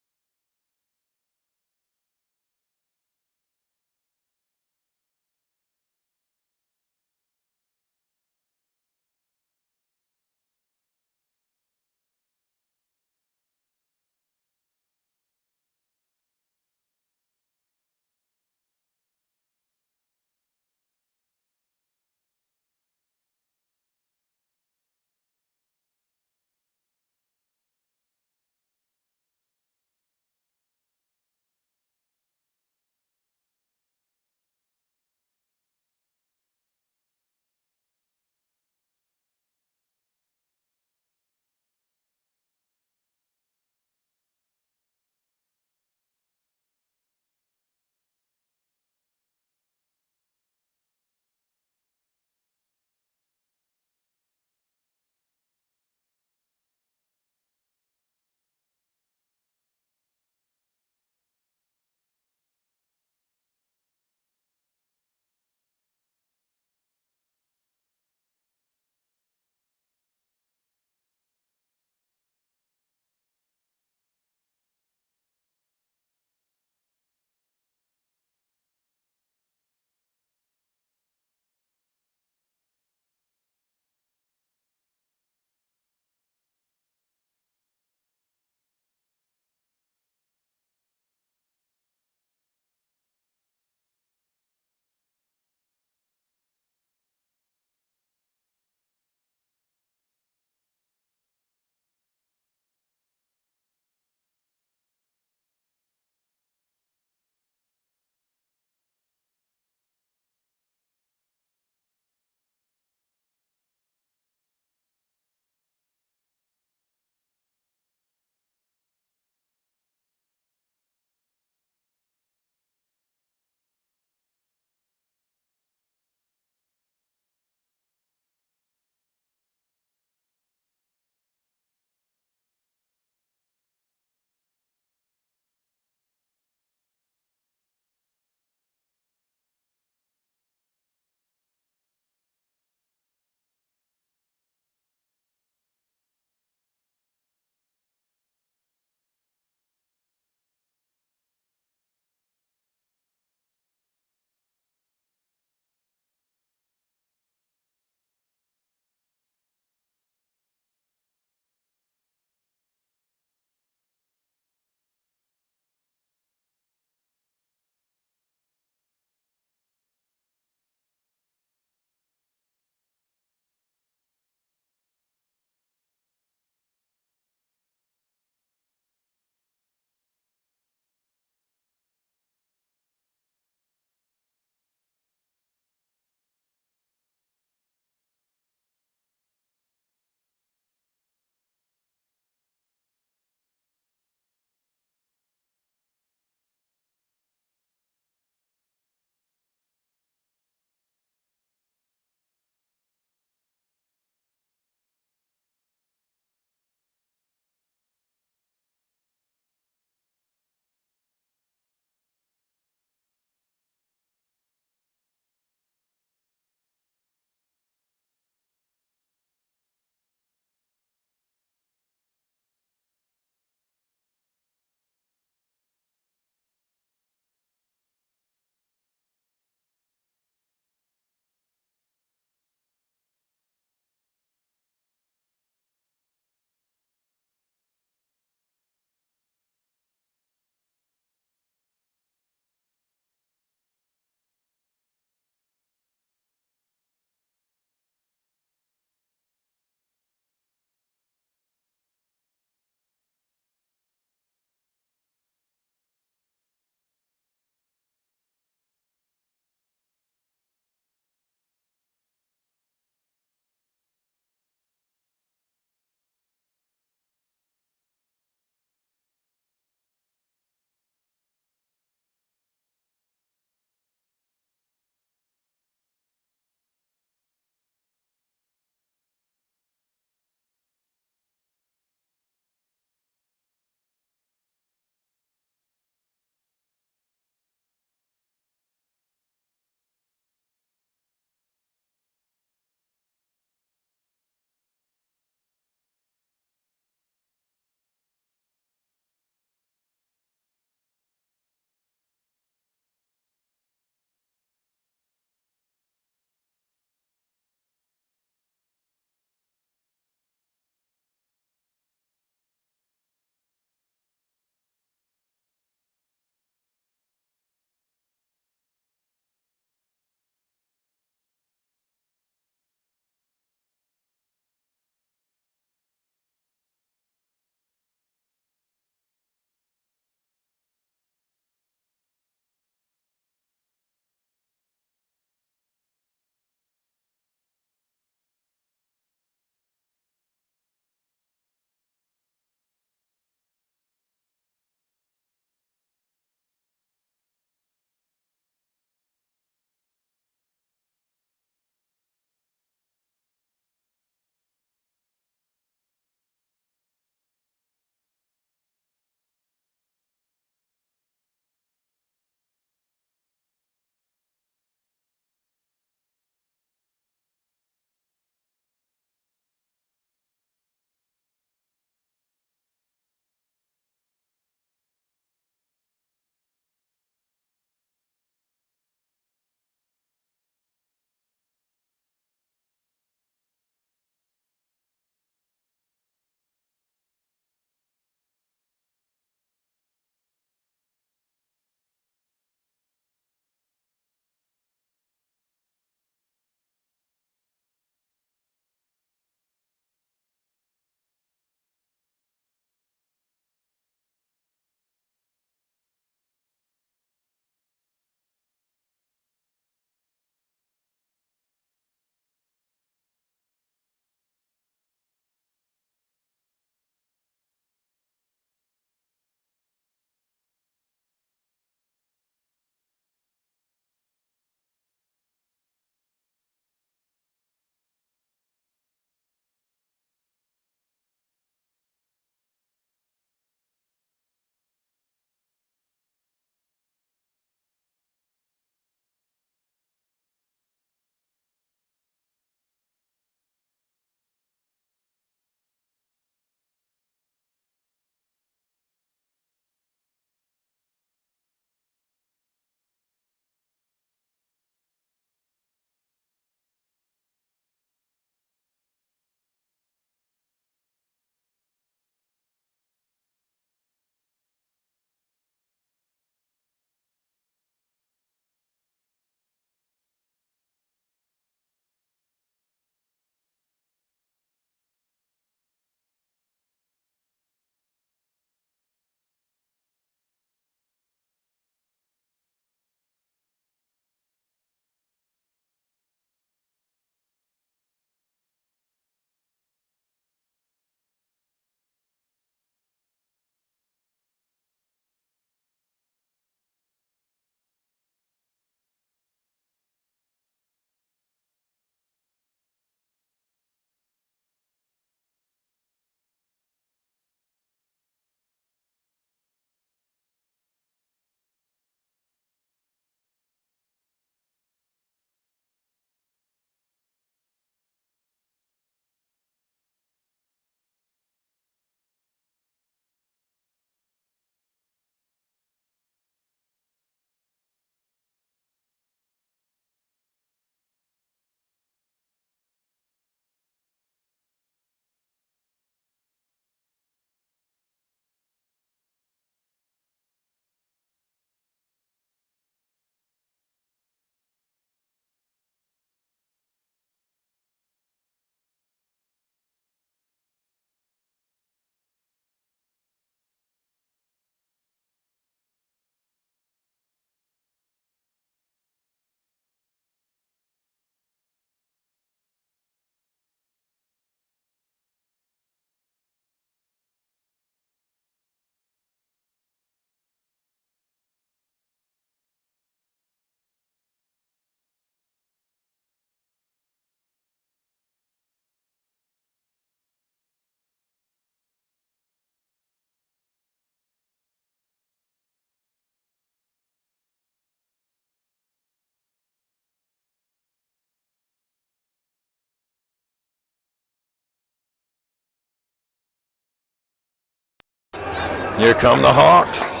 Here come the Hawks.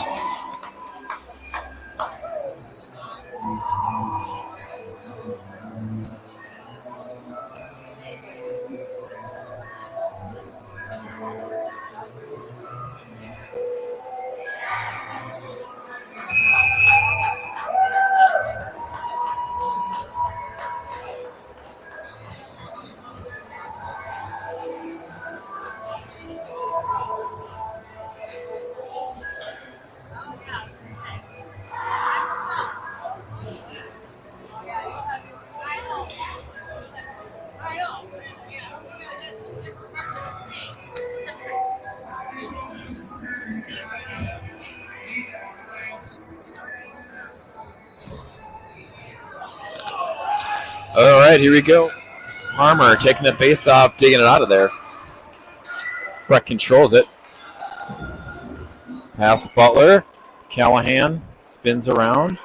All right, here we go. Harmer taking the face off, digging it out of there. Breck controls it. Pass Butler. Callahan spins around.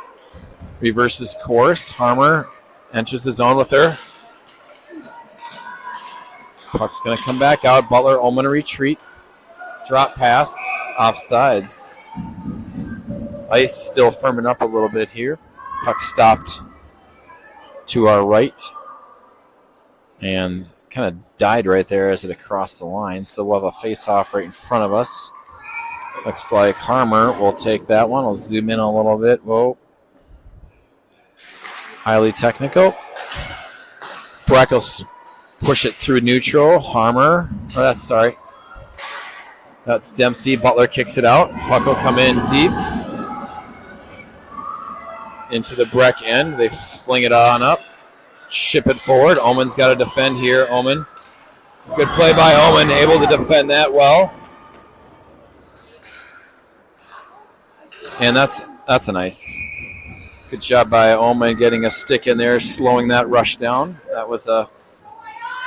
Reverses course. Harmer enters the zone with her. Puck's going to come back out. Butler, Omen, a retreat. Drop pass. Offsides. Ice still firming up a little bit here. Puck stopped to our right. And kind of died right there as it crossed the line. So we'll have a face-off right in front of us. Looks like Harmer will take that one. I'll zoom in a little bit. Whoa. Highly technical. Breck will push it through neutral. Harmer. That's Dempsey. Butler kicks it out. Puck will come in deep into the Breck end. They fling it on up. Ship it forward. Omen's got to defend here. Omen. Good play by Omen. Able to defend that well. And that's a nice. Good job by Omen getting a stick in there, slowing that rush down. That was a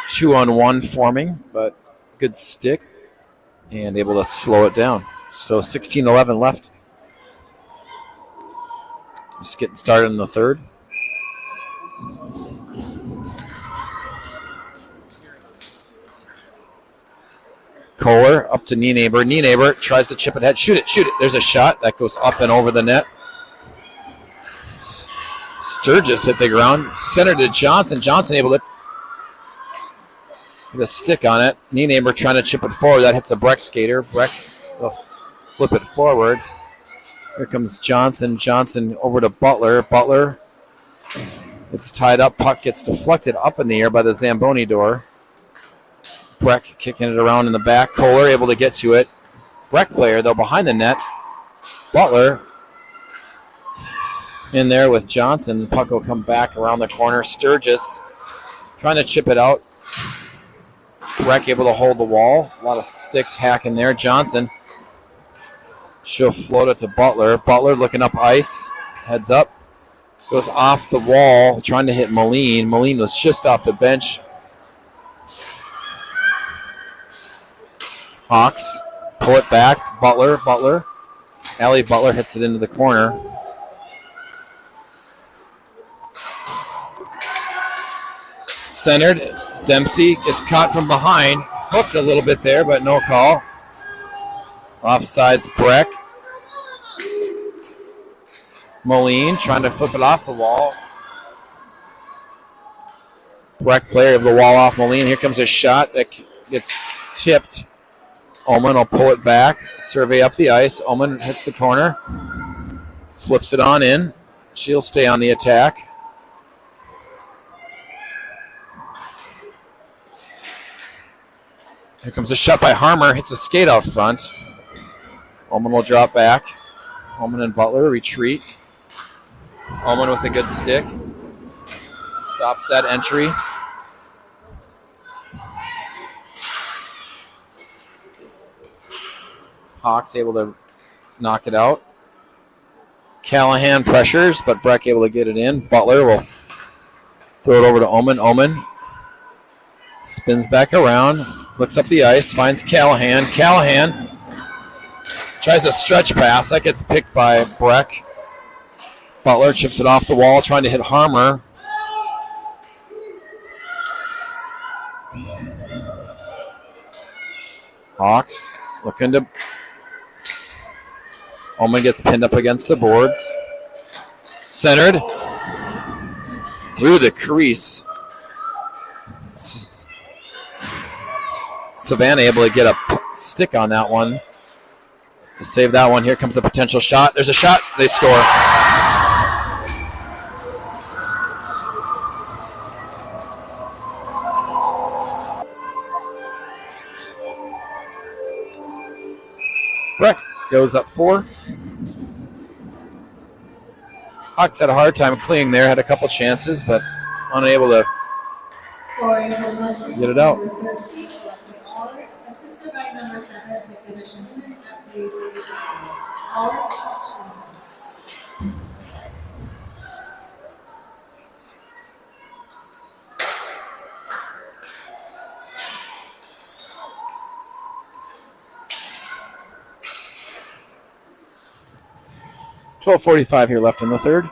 2-on-1 forming, but good stick and able to slow it down. So 16-11 left. Just getting started in the third. Kohler up to Nienaber. Nienaber tries to chip it ahead. Shoot it. There's a shot that goes up and over the net. Sturgis hit the ground. Center to Johnson. Johnson able to get a stick on it. Nienaber trying to chip it forward. That hits a Breck skater. Breck will flip it forward. Here comes Johnson. Johnson over to Butler. Butler. It's tied up. Puck gets deflected up in the air by the Zamboni door. Breck kicking it around in the back. Kohler able to get to it. Breck player, though, behind the net. Butler in there with Johnson. The puck will come back around the corner. Sturgis trying to chip it out. Breck able to hold the wall. A lot of sticks hacking there. Johnson. She'll float it to Butler. Butler looking up ice. Heads up. Goes off the wall. Trying to hit Moline. Moline was just off the bench. Hawks pull it back. Butler. Allie Butler hits it into the corner. Centered. Dempsey gets caught from behind. Hooked a little bit there, but no call. Offsides Breck. Moline trying to flip it off the wall. Breck player able to wall off Moline. Here comes a shot that gets tipped. Omen will pull it back. Survey up the ice. Omen hits the corner. Flips it on in. She'll stay on the attack. Here comes a shot by Harmer. Hits a skate out front. Omen will drop back. Omen and Butler retreat. Omen with a good stick. Stops that entry. Hawks able to knock it out. Callahan pressures, but Breck able to get it in. Butler will throw it over to Omen. Omen spins back around, looks up the ice, finds Callahan. Callahan tries a stretch pass. That gets picked by Breck. Butler chips it off the wall, trying to hit Harmer. Hawks looking to Oman gets pinned up against the boards. Centered. Through the crease. Savannah able to get a stick on that one to save that one. Here comes a potential shot. There's a shot. They score. Breck goes up 4. Hawks had a hard time cleaning there. Had a couple chances, but unable to get it out. Assisted by number 7, Nicola Schmidt at the All touchdown. .12:45 here left in the third.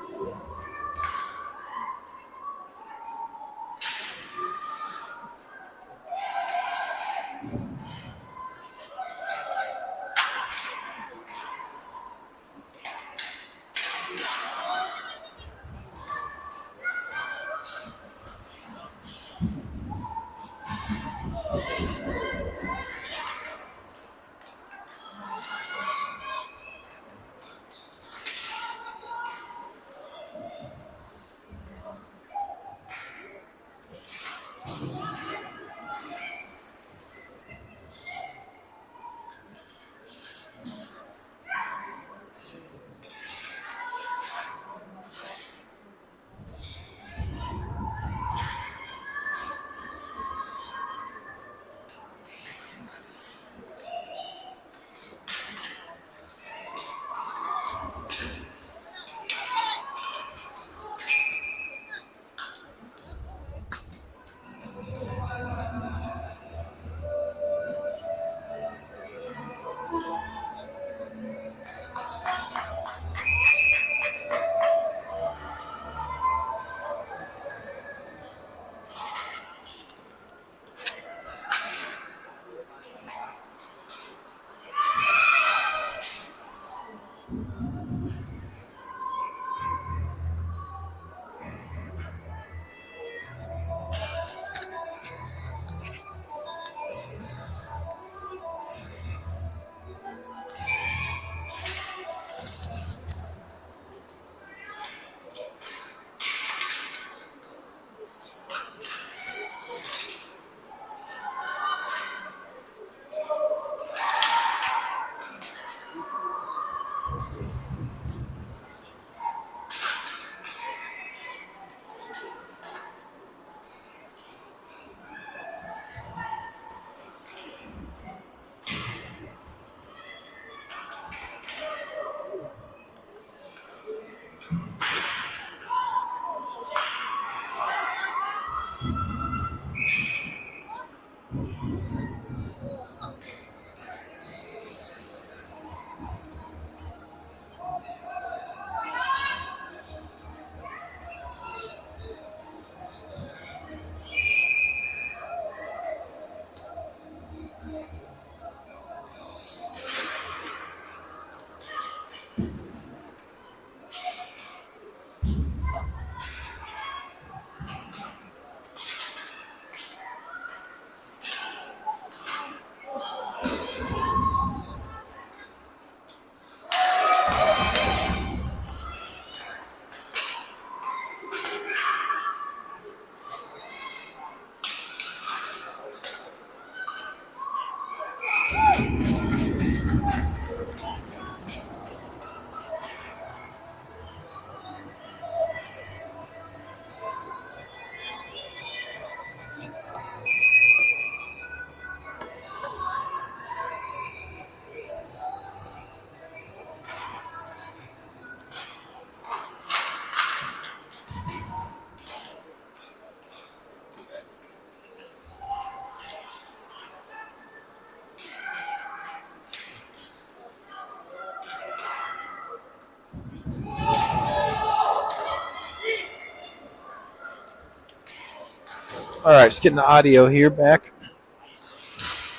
All right, just getting the audio here back.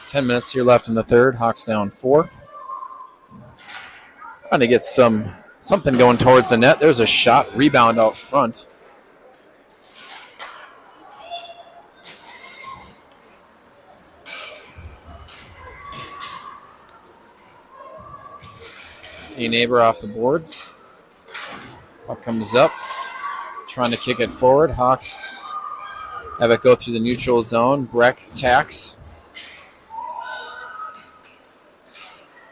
10 minutes here left in the third. Hawks down 4. Trying to get something going towards the net. There's a shot. Rebound out front. A neighbor off the boards. Puck comes up. Trying to kick it forward. Hawks have it go through the neutral zone. Breck tacks.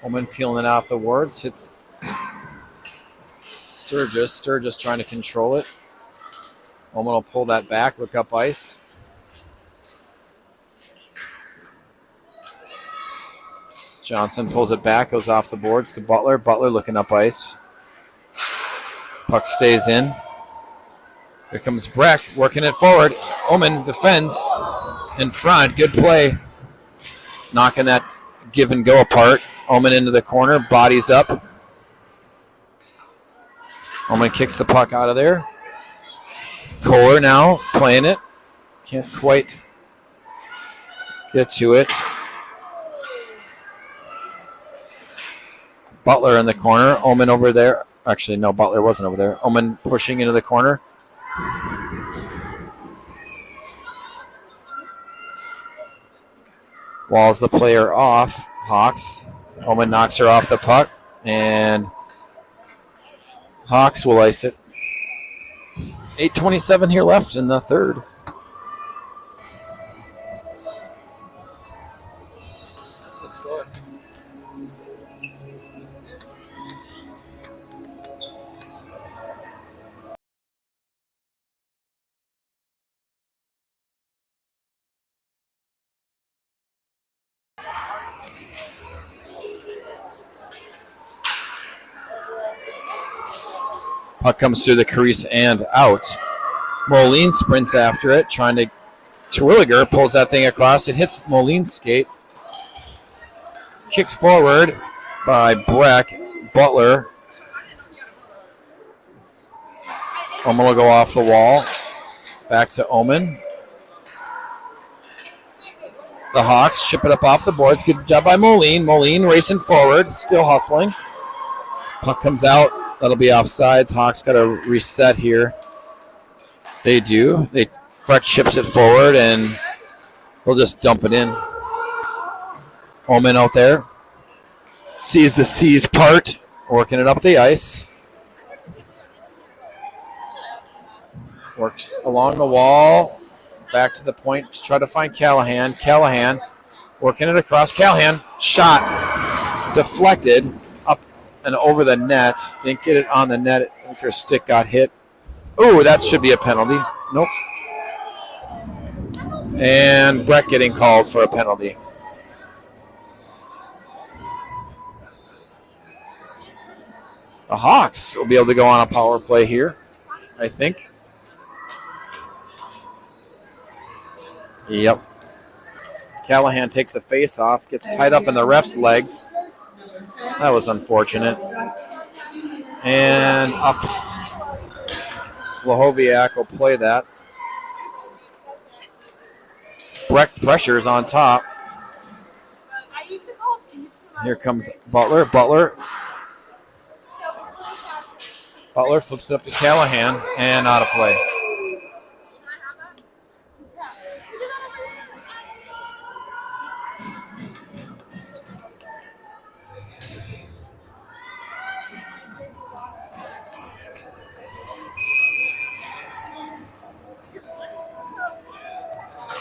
Holman peeling it off the boards. Hits Sturgis. Sturgis trying to control it. Holman will pull that back. Look up ice. Johnson pulls it back. Goes off the boards to Butler. Butler looking up ice. Puck stays in. Here comes Breck working it forward. Omen defends in front. Good play. Knocking that give and go apart. Omen into the corner. Bodies up. Omen kicks the puck out of there. Kohler now playing it. Can't quite get to it. Butler in the corner. Omen over there. Actually, no, Butler wasn't over there. Omen pushing into the corner. Walls the player off. Hawks. Omen knocks her off the puck. And Hawks will ice it. 8:27 here left in the third. Puck comes through the crease and out. Moline sprints after it, trying to. Terwilliger pulls that thing across. It hits Moline's skate. Kicked forward by Breck. Butler. Omen will go off the wall. Back to Omen. The Hawks chip it up off the boards. Good job by Moline. Moline racing forward, still hustling. Puck comes out. That'll be offsides. Hawks got to reset here. They do. Breck chips it forward, and we'll just dump it in. Omen out there. Sees the C's part. Working it up the ice. Works along the wall. Back to the point to try to find Callahan. Callahan working it across. Callahan. Shot. Deflected. And over the net. Didn't get it on the net. I think her stick got hit. Oh, that should be a penalty. Nope. And Breck getting called for a penalty. The Hawks will be able to go on a power play here, I think. Yep. Callahan takes a face off, gets tied up in the ref's legs. That was unfortunate. And up. Blahoviak will play that. Breck pressures on top. Here comes Butler. Butler flips it up to Callahan and out of play.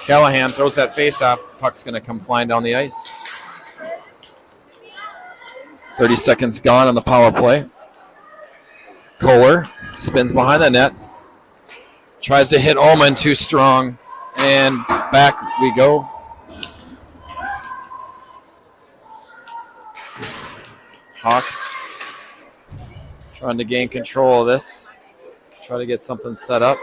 Callahan throws that face off. Puck's going to come flying down the ice. 30 seconds gone on the power play. Kohler spins behind the net. Tries to hit Ullman too strong. And back we go. Hawks trying to gain control of this. Try to get something set up.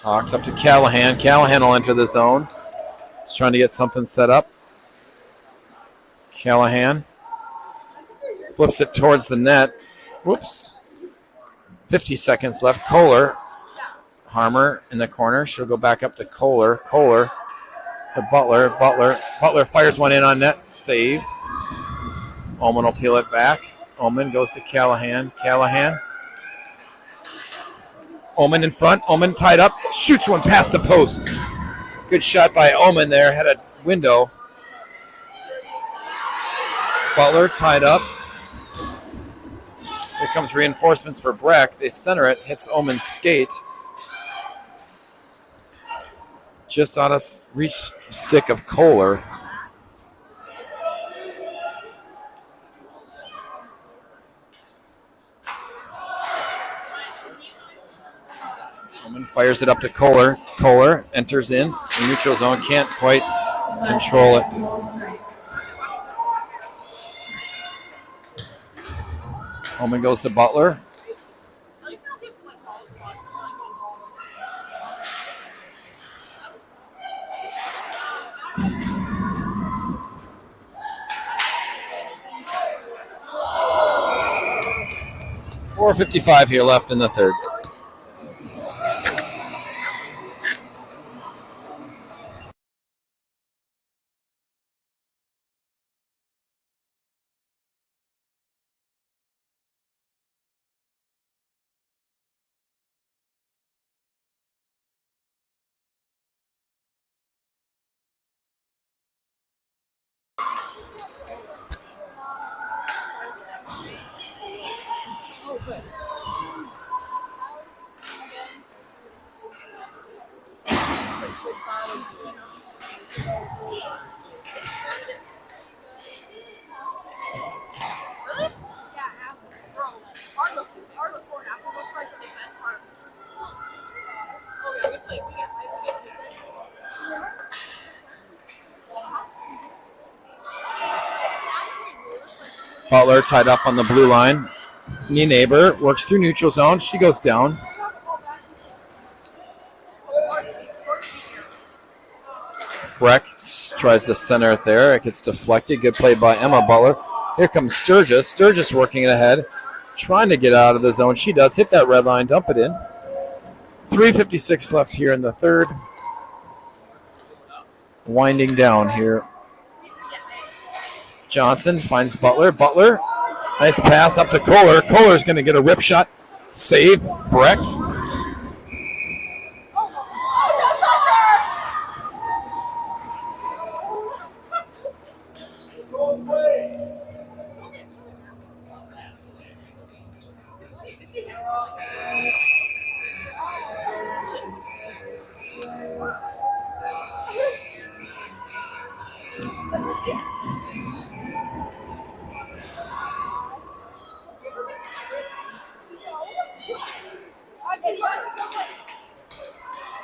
Hawks up to Callahan. Callahan will enter the zone. He's trying to get something set up. Callahan flips it towards the net. Whoops. 50 seconds left. Kohler. Harmer in the corner. She'll go back up to Kohler. Kohler to Butler. Butler fires one in on net. Save. Omen will peel it back. Omen goes to Callahan. Omen in front. Omen tied up. Shoots one past the post. Good shot by Omen there. Had a window. Butler tied up. Here comes reinforcements for Breck. They center it. Hits Omen's skate. Just on a reach stick of Kohler. Omen fires it up to Kohler. Kohler enters in. The neutral zone can't quite control it. Omen goes to Butler. .455 here left in the third. Butler tied up on the blue line. Knee neighbor works through neutral zone. She goes down. Breck tries to center it there. It gets deflected. Good play by Emma Butler. Here comes Sturgis. Sturgis working it ahead. Trying to get out of the zone. She does hit that red line. Dump it in. 3:56 left here in the third. Winding down here. Johnson finds Butler. Butler, nice pass up to Kohler. Kohler's going to get a rip shot. Save. Breck.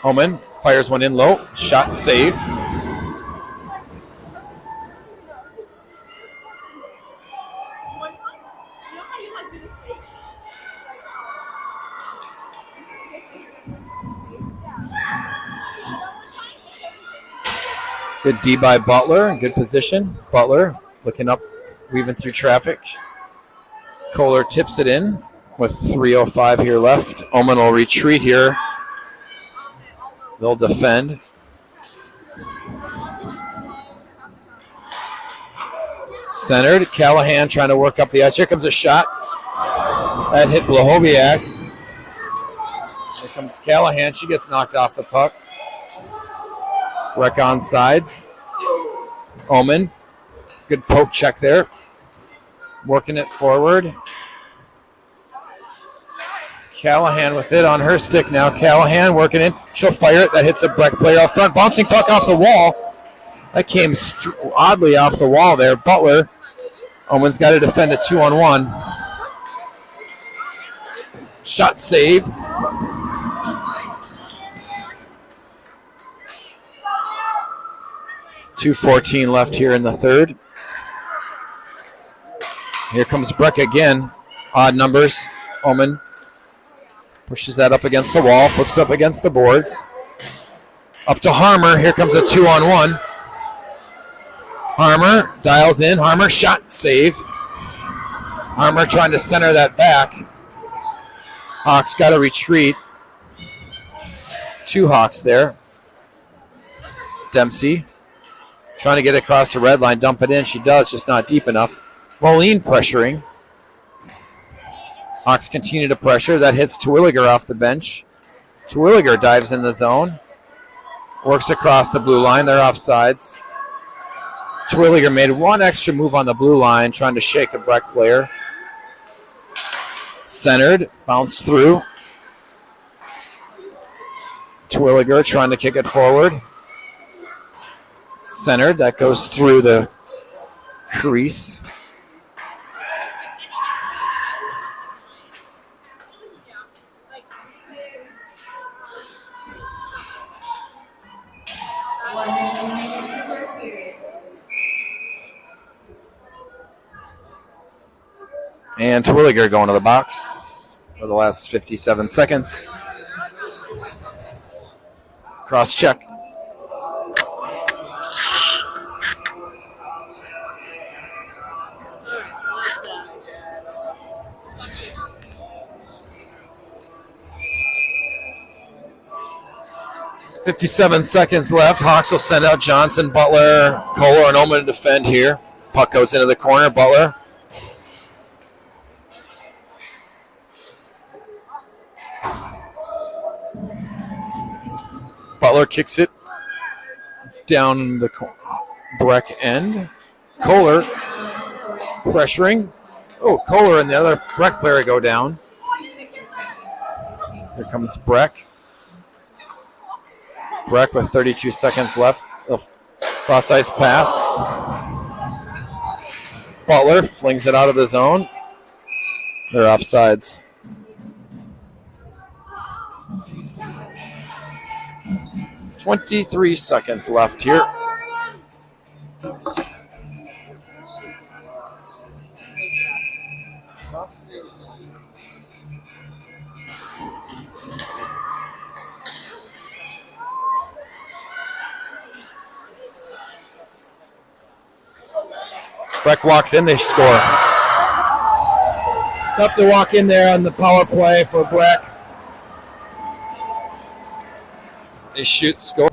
Omen fires one in low. Shot save. Good D by Butler. Good position. Butler looking up, weaving through traffic. Kohler tips it in with 3:05 here left. Omen will retreat here. They'll defend. Centered. Callahan trying to work up the ice. Here comes a shot. That hit Blahoviak. Here comes Callahan. She gets knocked off the puck. Breck on sides. Omen. Good poke check there. Working it forward. Callahan with it on her stick now. Callahan working in. She'll fire it. That hits a Breck player up front. Bouncing puck off the wall. That came oddly off the wall there. Butler. Omen's got to defend a 2-on-1. Shot save. .214 left here in the third. Here comes Breck again. Odd numbers. Omen pushes that up against the wall, flips it up against the boards. Up to Harmer. Here comes a 2-on-1. Harmer dials in. Harmer shot save. Harmer trying to center that back. Hawks got to retreat. Two Hawks there. Dempsey Trying to get across the red line, dump it in. She does, just not deep enough. Moline pressuring. Hawks continue to pressure. That hits Terwilliger off the bench. Terwilliger dives in the zone. Works across the blue line. They're offsides. Terwilliger made one extra move on the blue line, trying to shake the Breck player. Centered, bounced through. Terwilliger trying to kick it forward. Centered, that goes through the crease. And Terwilliger going to the box for the last 57 seconds. Cross check. .57 seconds left. Hawks will send out Johnson, Butler, Kohler, and Oman to defend here. Puck goes into the corner. Butler. Butler kicks it down the Breck end. Kohler pressuring. Oh, Kohler and the other Breck player go down. Here comes Breck. Breck with 32 seconds left. Cross ice pass. Butler flings it out of the zone. They're offsides. .23 seconds left here. Breck walks in, they score. Tough to walk in there on the power play for Breck. They shoot, score.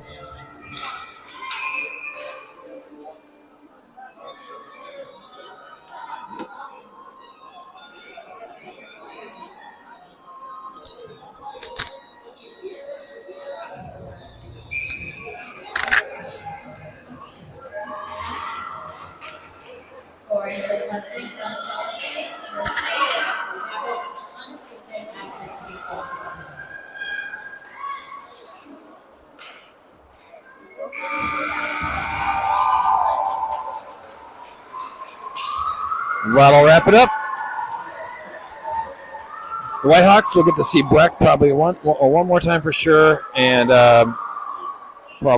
Scoring for Westonka SWC Girls, unassisted at 64%. That'll wrap it up. The Whitehawks will get to see Breck probably one more time for sure, and